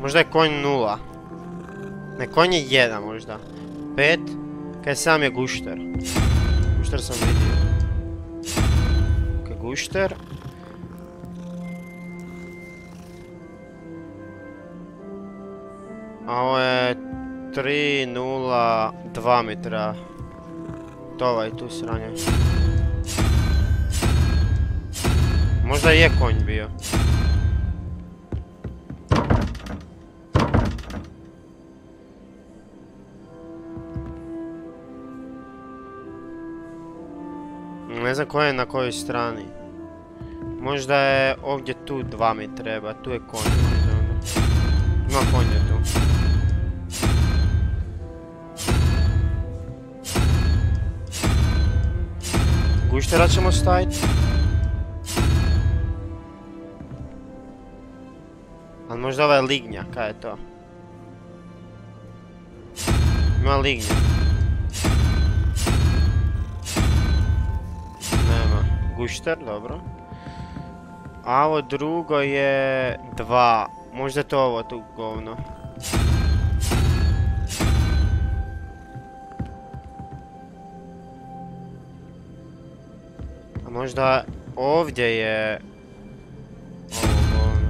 Možda je konj 0. Ne, konj je 1 možda. 5, kaj sam je gušter. Gušter sam vidio. Gušter. A ovo je 302 metra. To ovaj tu sranje. Možda je konj bio. Ne znam ko je na kojoj strani. Možda je ovdje tu 2 mi treba, tu je konj. Ima konja tu. Guštera ćemo staviti. Ali možda ovaj je lignja, kaj je to? Ima lignja. Nema. Gušter, dobro. A ovo drugo je 2. Možda je to ovo tu govno. A možda ovdje je ovo govno.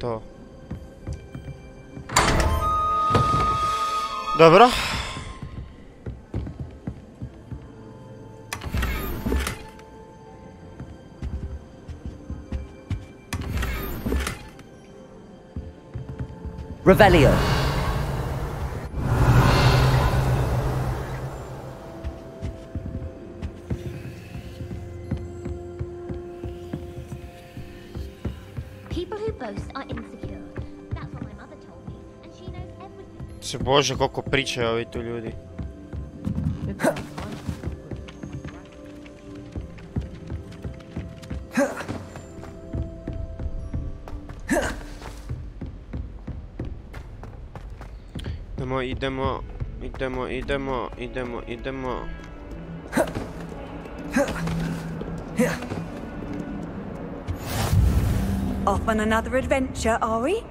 To. Dobro. Revelio. People who boast are insecure. That's what my mother told me, and she knows everything. Bože, koliko pričaju ovi tu ljudi. Idemo. Off on another adventure, are we?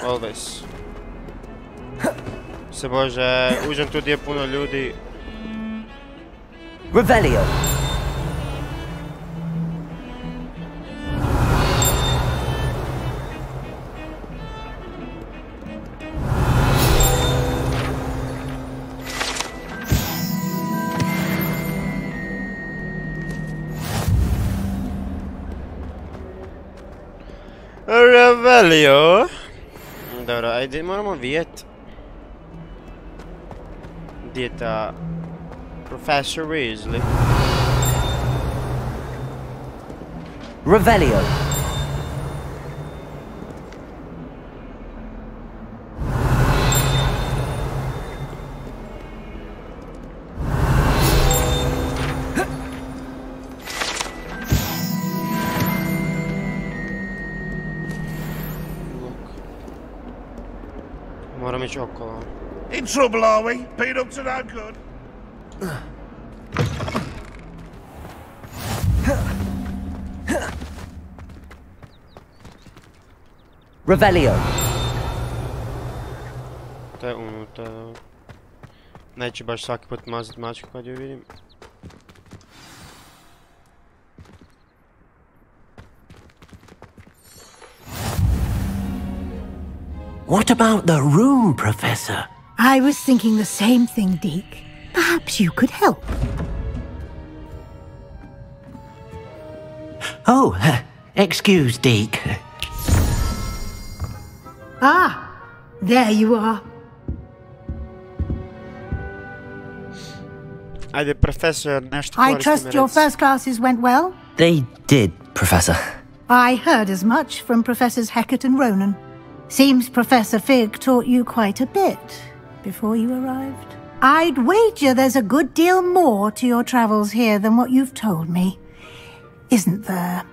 Always. Se Bože, uđem tu gdje je puno ljudi. Revelio. Revelio. Dobro, ajde, moramo vidjeti. Dita Professor Weasley. Revelio. Moram ići okolo. In trouble, are we? Been up to no good. Revelio. To je unutra. Neću baš svaki put mazat mačku kad ju vidim. What about the room, Professor? I was thinking the same thing, Deke. Perhaps you could help. Oh, excuse, Deke. Ah, there you are. Ajde, Professor, nešto I trust your first classes went well? They did, Professor. I heard as much from Professors Hecat and Ronan. Seems Professor Fig taught you quite a bit before you arrived. I'd wager there's a good deal more to your travels here than what you've told me, isn't there?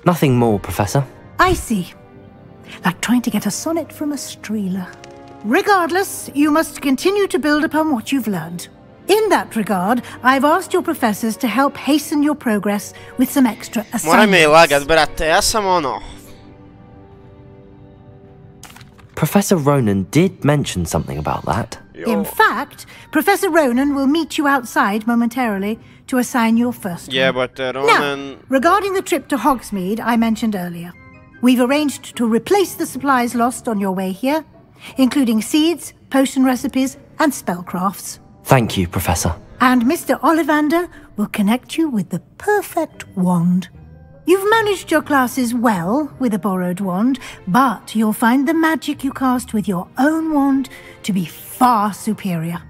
Nothing more, Professor. I see. Like trying to get a sonnet from a streeler. Regardless, you must continue to build upon what you've learned. In that regard, I've asked your professors to help hasten your progress with some extra assignments. Moraj me lagat, brate, ja sam ono... Professor Ronan did mention something about that. In fact, Professor Ronan will meet you outside momentarily to assign your first one. Yeah, but Ronan... Now, regarding the trip to Hogsmeade I mentioned earlier, we've arranged to replace the supplies lost on your way here, including seeds, potion recipes, and spellcrafts. Thank you, Professor. And Mr. Ollivander will connect you with the perfect wand. You've managed your classes well with a borrowed wand, but you'll find the magic you cast with your own wand to be far superior.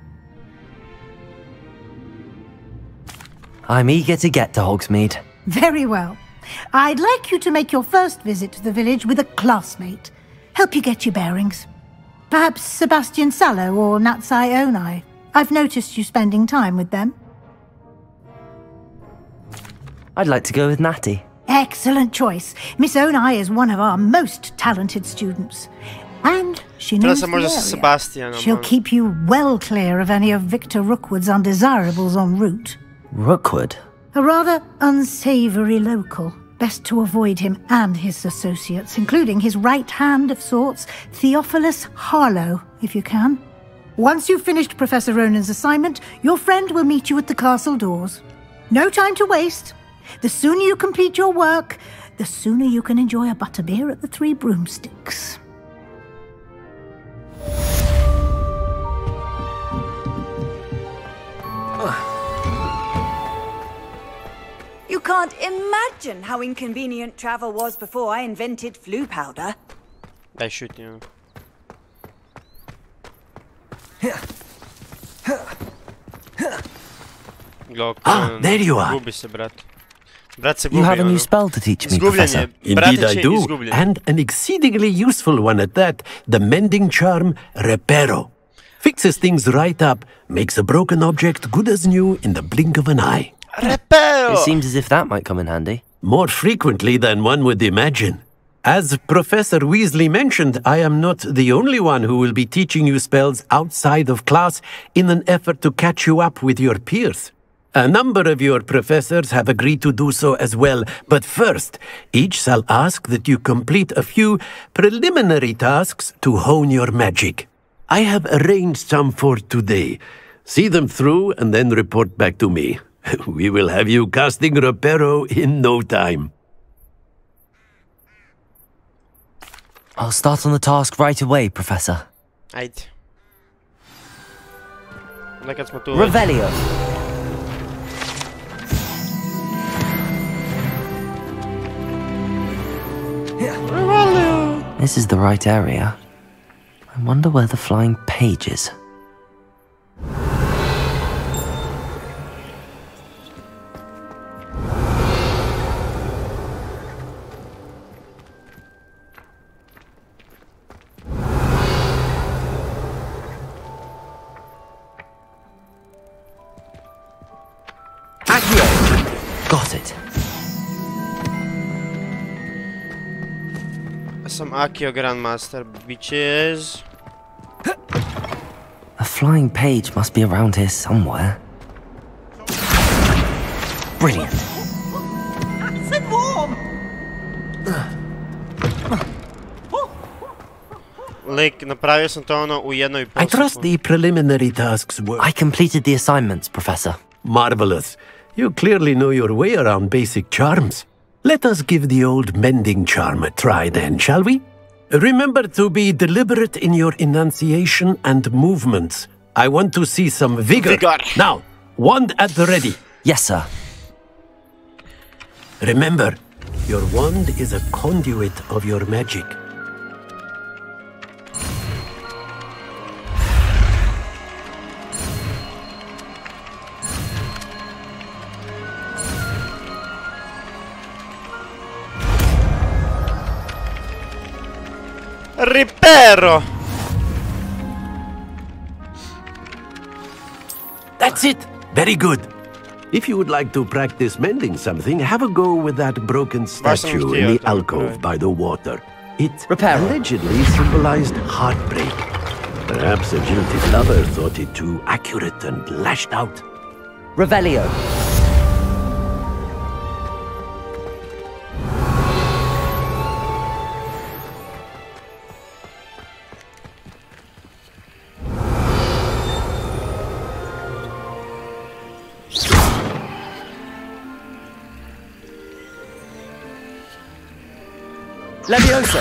I'm eager to get to Hogsmeade. Very well. I'd like you to make your first visit to the village with a classmate. Help you get your bearings. Perhaps Sebastian Sallow or Nadsai Onai. I've noticed you spending time with them. I'd like to go with Natty. Excellent choice. Miss Onai is one of our most talented students. And she knows the area. She'll keep you well clear of any of Victor Rookwood's undesirables en route. Rookwood? A rather unsavoury local. Best to avoid him and his associates, including his right hand of sorts, Theophilus Harlow, if you can. Once you've finished Professor Ronan's assignment, your friend will meet you at the castle doors. No time to waste. The sooner you complete your work, the sooner you can enjoy a butterbeer at the Three Broomsticks. You can't imagine how inconvenient travel was before I invented flu powder. Daj šutnju. There you are. Gubi se, brat. Brat se gubi, you have a new spell to teach me, Professor. Indeed I do, and an exceedingly useful one at that. The mending charm, Reparo. Fixes things right up, makes a broken object good as new in the blink of an eye. Reparo! It seems as if that might come in handy. More frequently than one would imagine. As Professor Weasley mentioned, I am not the only one who will be teaching you spells outside of class in an effort to catch you up with your peers. A number of your professors have agreed to do so as well, but first, each shall ask that you complete a few preliminary tasks to hone your magic. I have arranged some for today. See them through and then report back to me. We will have you casting Reparo in no time. I'll start on the task right away, Professor. Ajde. Nekad smo tu... Revelio. This is the right area. I wonder where the flying page is. Got it. Some Accio Grandmaster, bitches. A flying page must be around here somewhere. Brilliant. Lik, napravio sam to ono u jednoj I trust the preliminary tasks were... I completed the assignments, Professor. Marvelous. You clearly know your way around basic charms. Let us give the old mending charm a try then, shall we? Remember to be deliberate in your enunciation and movements. I want to see some vigor. Now, wand at the ready. Yes, sir. Remember, your wand is a conduit of your magic. Ripero! That's it! Very good. If you would like to practice mending something, have a go with that broken statue in the alcove by the water. It allegedly symbolized heartbreak. Perhaps a jilted lover thought it too accurate and lashed out. Revelio. Levioso!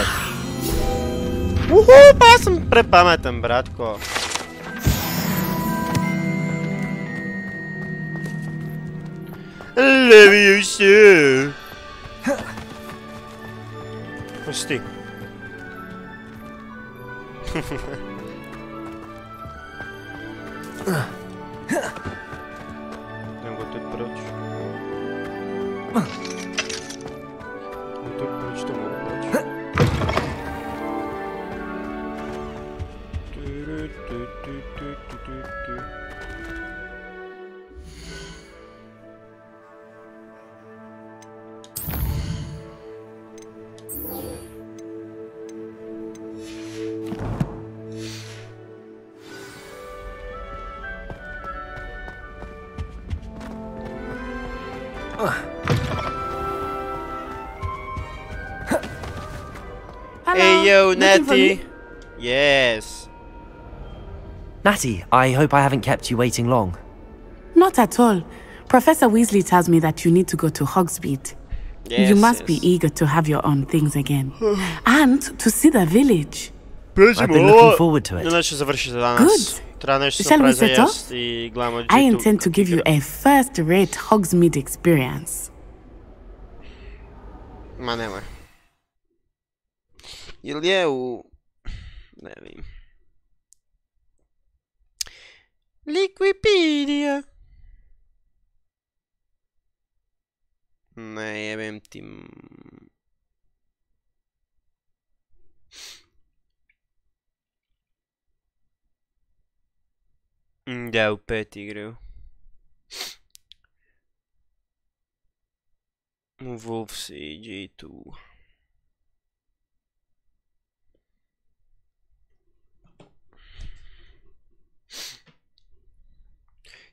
Pa sam prepametan, bratko. Levioso! Ko si ti? Ne mogu tu proći. Tu proći, to mogu proći. Hey yo, Natty! Yes. Natty, I hope I haven't kept you waiting long. Not at all. Professor Weasley tells me that you need to go to Hogsmeade. Yes, you must be eager to have your own things again. And to see the village. I've been looking forward to it. Good. Shall we set off? I intend to give you a first-rate Hogsmeade experience. Ma nemoj. Ili je u... Ne vidim. Liquipedia. Ne jebem ti... Da, u 5 igraju. U Wolves i G2.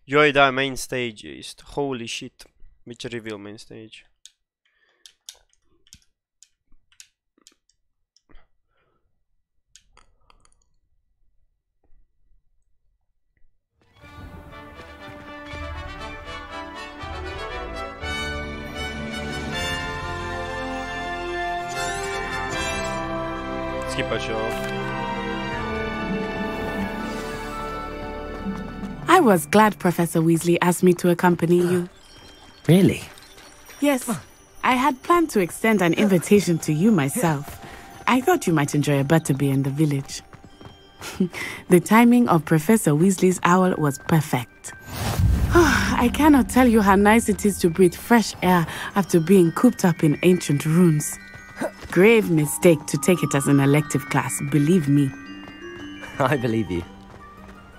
Joj, da, main stage je isto. Holy shit. Biće reveal main stage. Skipat ću ovo. I was glad Professor Weasley asked me to accompany you. Really? Yes. I had planned to extend an invitation to you myself. I thought you might enjoy a butterbeer in the village. The timing of Professor Weasley's owl was perfect. I cannot tell you how nice it is to breathe fresh air after being cooped up in ancient runes. Grave mistake to take it as an elective class, believe me. I believe you.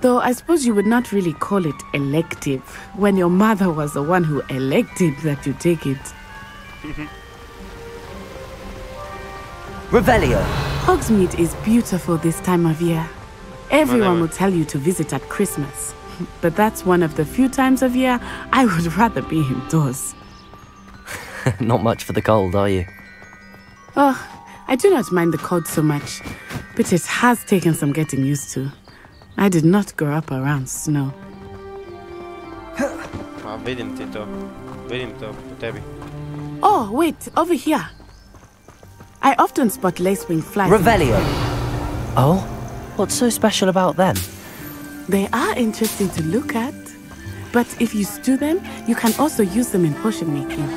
Though I suppose you would not really call it elective when your mother was the one who elected that you take it. Revelio. Hogsmeade is beautiful this time of year. Everyone will tell you to visit at Christmas. But that's one of the few times of year I would rather be indoors. Not much for the cold, are you? Oh, I do not mind the cold so much, but it has taken some getting used to. I did not grow up around snow. Vidim ti to. Vidim to po tebi. Oh, wait, over here. I often spot lacewing flies. Revelio. Oh, what's so special about them? They are interesting to look at, but if you stew them, you can also use them in potion making.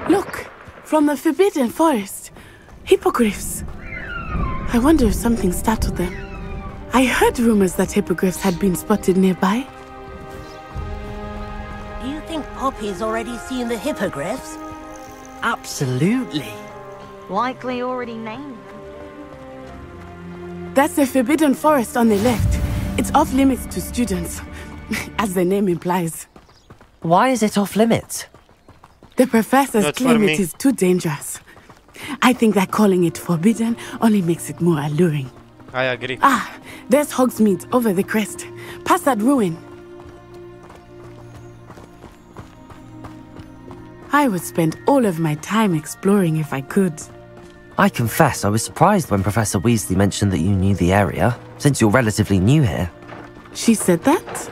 Look, from the Forbidden Forest. Hippogriffs. I wonder if something startled them. I heard rumors that hippogriffs had been spotted nearby. Do you think Poppy's already seen the hippogriffs? Absolutely. Likely already named them. That's the Forbidden Forest on the left. It's off limits to students, as the name implies. Why is it off limits? The professors claim it is too dangerous. I think that calling it forbidden only makes it more alluring. I agree. Ah, there's Hogsmeade over the crest. Past that ruin. I would spend all of my time exploring if I could. I confess I was surprised when Professor Weasley mentioned that you knew the area, since you're relatively new here. She said that?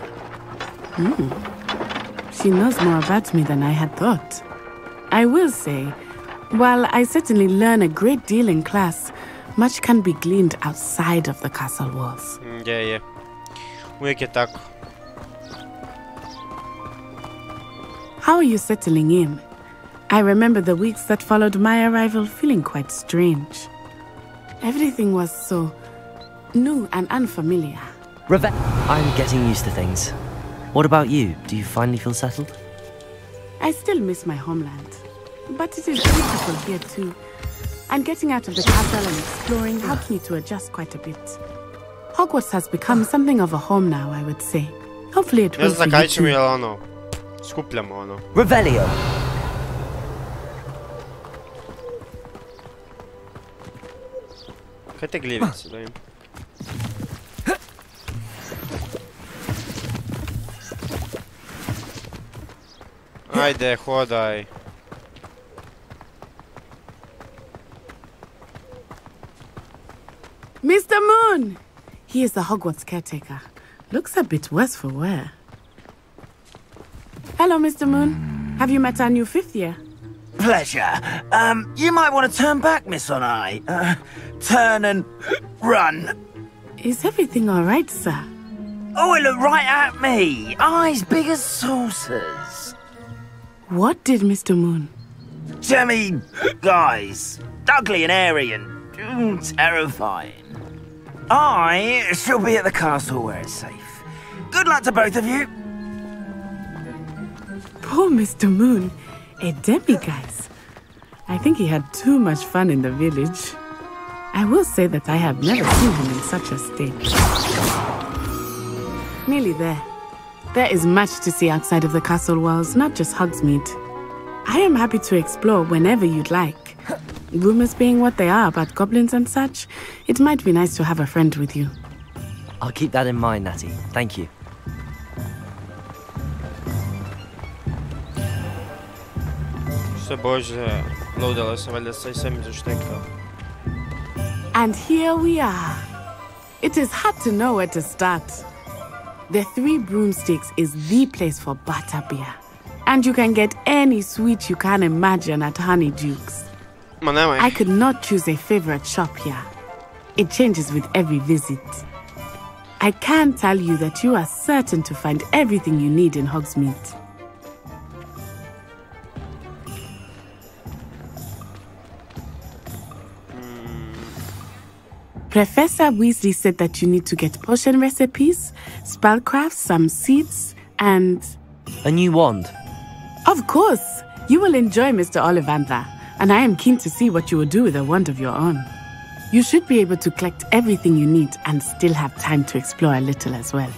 She knows more about me than I had thought. I will say, while I certainly learn a great deal in class, much can be gleaned outside of the castle walls. Je. Uvijek je tako. How are you settling in? I remember the weeks that followed my arrival feeling quite strange. Everything was so new and unfamiliar. I'm getting used to things. What about you? Do you finally feel settled? I still miss my homeland, but it is beautiful here too. And getting out of the castle and exploring helped me to adjust quite a bit. Hogwarts has become something of a home now, I would say. Hopefully it will for you too. Revelio. Kaj te glivice, da im? Ajde, hodaj. Mr. Moon! He is the Hogwarts caretaker. Looks a bit worse for wear. Hello, Mr. Moon. Have you met our new 5th year? Pleasure. You might want to turn back, Miss On-Eye. Turn and run. Is everything all right, sir? Oh, it looked right at me. Eyes big as saucers. What did Mr. Moon? Jemmy, guys. Ugly and airy and terrifying. I shall be at the castle where it's safe. Good luck to both of you. Poor Mr. Moon. A demiguise. I think he had too much fun in the village. I will say that I have never seen him in such a state. Nearly there. There is much to see outside of the castle walls, not just Hogsmeade. I am happy to explore whenever you'd like. Rumors being what they are about goblins and such, it might be nice to have a friend with you. I'll keep that in mind, Natty. Thank you. And here we are. It is hard to know where to start. The Three Broomsticks is the place for butterbeer. And you can get any sweet you can imagine at Honeyduke's. I could not choose a favorite shop here. It changes with every visit. I can tell you that you are certain to find everything you need in Hogsmeade. Professor Weasley said that you need to get potion recipes, spellcrafts, some seeds, and... a new wand. Of course! You will enjoy Mr. Ollivander, and I am keen to see what you will do with a wand of your own. You should be able to collect everything you need and still have time to explore a little as well.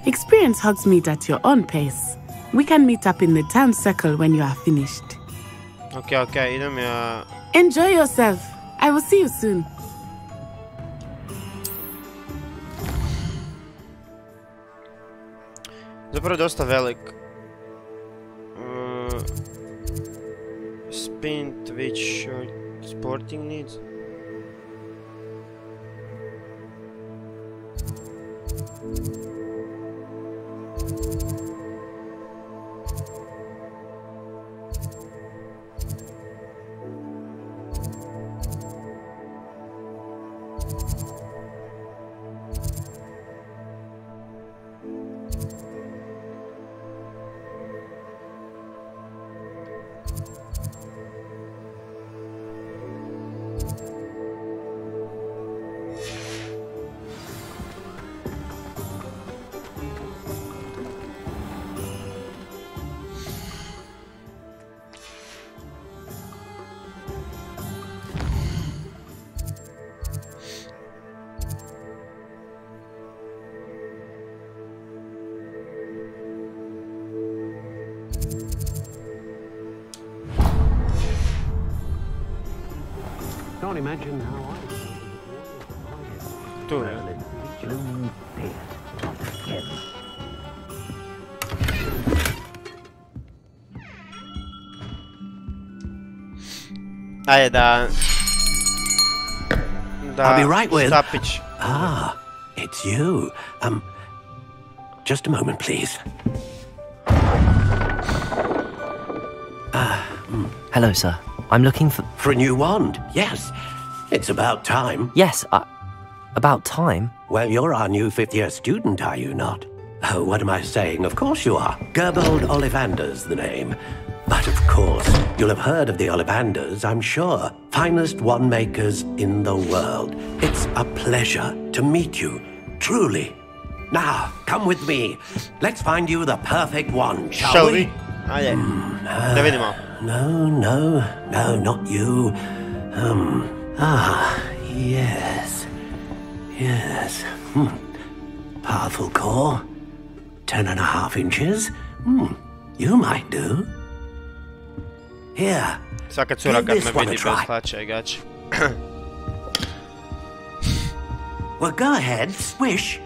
Experience Hogsmeade at your own pace. We can meet up in the town circle when you are finished. Okay, idem ja... Enjoy yourself. I will see you soon. Zapravo dosta velik. Spin, Twitch, sporting needs. Can't imagine how I... Tu. Ajde da... I'll be right with... Stapić. Ah, it's you. Just a moment, please. Hello, sir. I'm looking for... For a new wand, yes. It's about time. Yes, about time? Well, you're our new fifth-year student, are you not? Oh, what am I saying? Of course you are. Gerbold Ollivander's the name. But of course, you'll have heard of the Ollivanders, I'm sure. Finest wand makers in the world. It's a pleasure to meet you, truly. Now, come with me. Let's find you the perfect wand, shall we? Ajde. Da vidimo. No, not you. Yes. Powerful core. 10.5 inches. You might do. Here. Svaka cura kad me vidi bez hlača i gači. Well, go ahead, swish.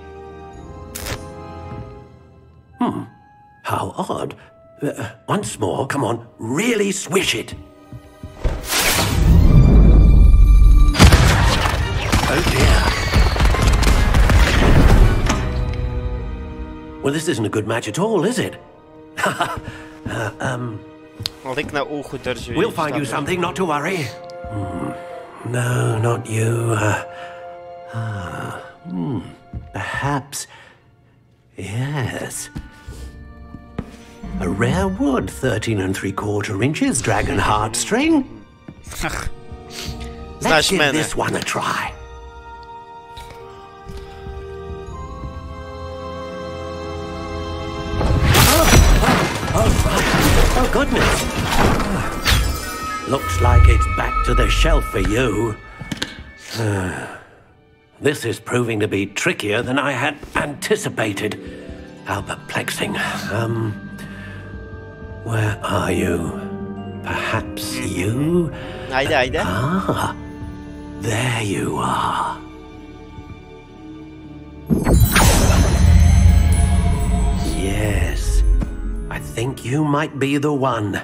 How odd. Once more, come on, really swish it. Oh dear. Well, this isn't a good match at all, is it? Lik na uhu drži. We'll find you something, not to worry. No, not you. Perhaps. Yes. A rare wood, 13 3/4 inches, dragon heartstring. Let's give this one a try. Oh goodness. Looks like it's back to the shelf for you. This is proving to be trickier than I had anticipated. How perplexing. Where are you? Perhaps you? Ajde. Ah, there you are. Yes, I think you might be the one.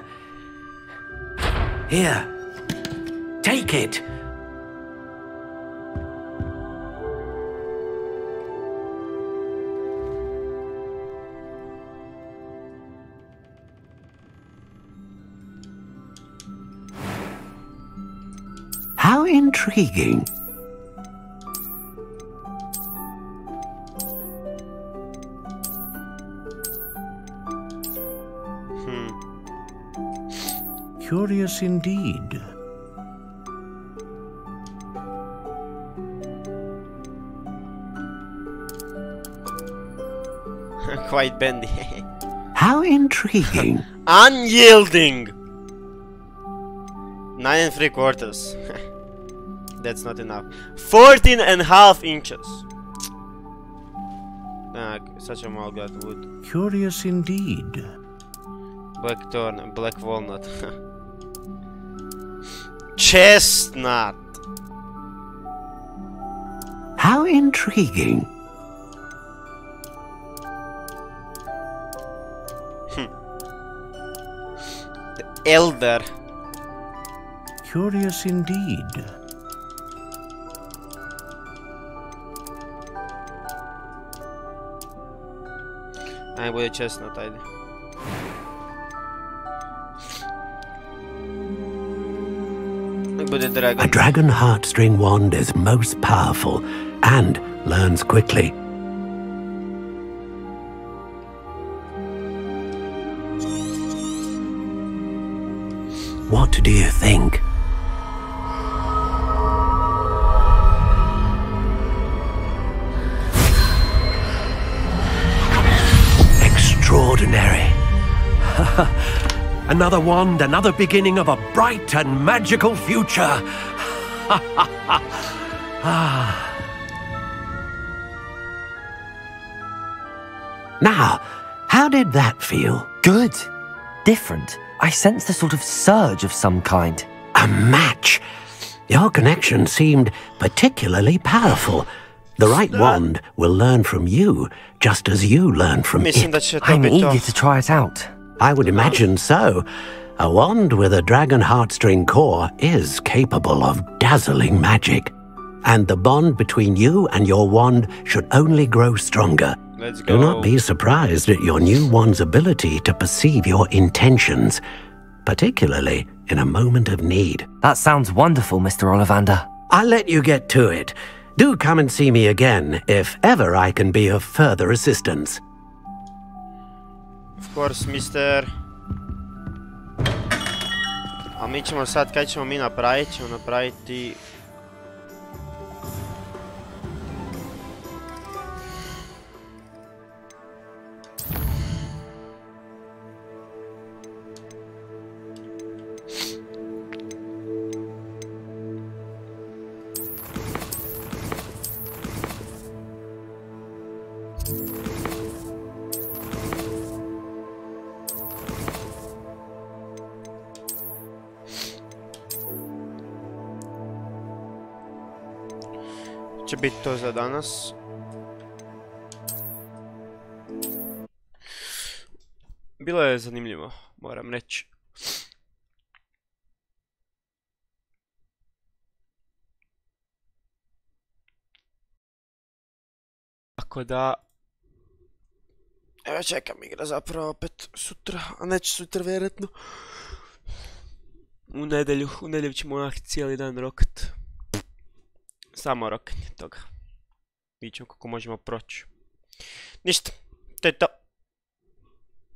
Here, take it. intriguing. Curious indeed. Quite bendy. How intriguing. Unyielding. 9 3/4. That's not enough. 14.5 inches. Such a malgat wood. Curious indeed. Black thorn, black walnut. Chestnut. How intriguing. The elder. Curious indeed. I will chestnut ID. A dragon heartstring wand is most powerful and learns quickly. What do you think? Extraordinary. Another wand, another beginning of a bright and magical future. Now, how did that feel? Good. Different. I sensed a sort of surge of some kind. A match. Your connection seemed particularly powerful. The right wand will learn from you, just as you learn from it. I'm eager to try it out. I would imagine so. A wand with a dragon heartstring core is capable of dazzling magic. And the bond between you and your wand should only grow stronger. Let's go. Do not be surprised at your new wand's ability to perceive your intentions, particularly in a moment of need. That sounds wonderful, Mr. Ollivander. I'll let you get to it. Do come and see me again if ever I can be of further assistance. Of course, mister. A mi ćemo sad, kaj ćemo mi napraviti? Ćemo napraviti... Će biti to za danas. Bilo je zanimljivo, moram reći. Tako da... Evo čekam igra zapravo opet sutra, a neće sutra vjerojatno. U nedjelju ćemo onak cijeli dan rokat. Samo rokanje toga. Vidjet ćemo kako možemo proći. Ništa, to je to.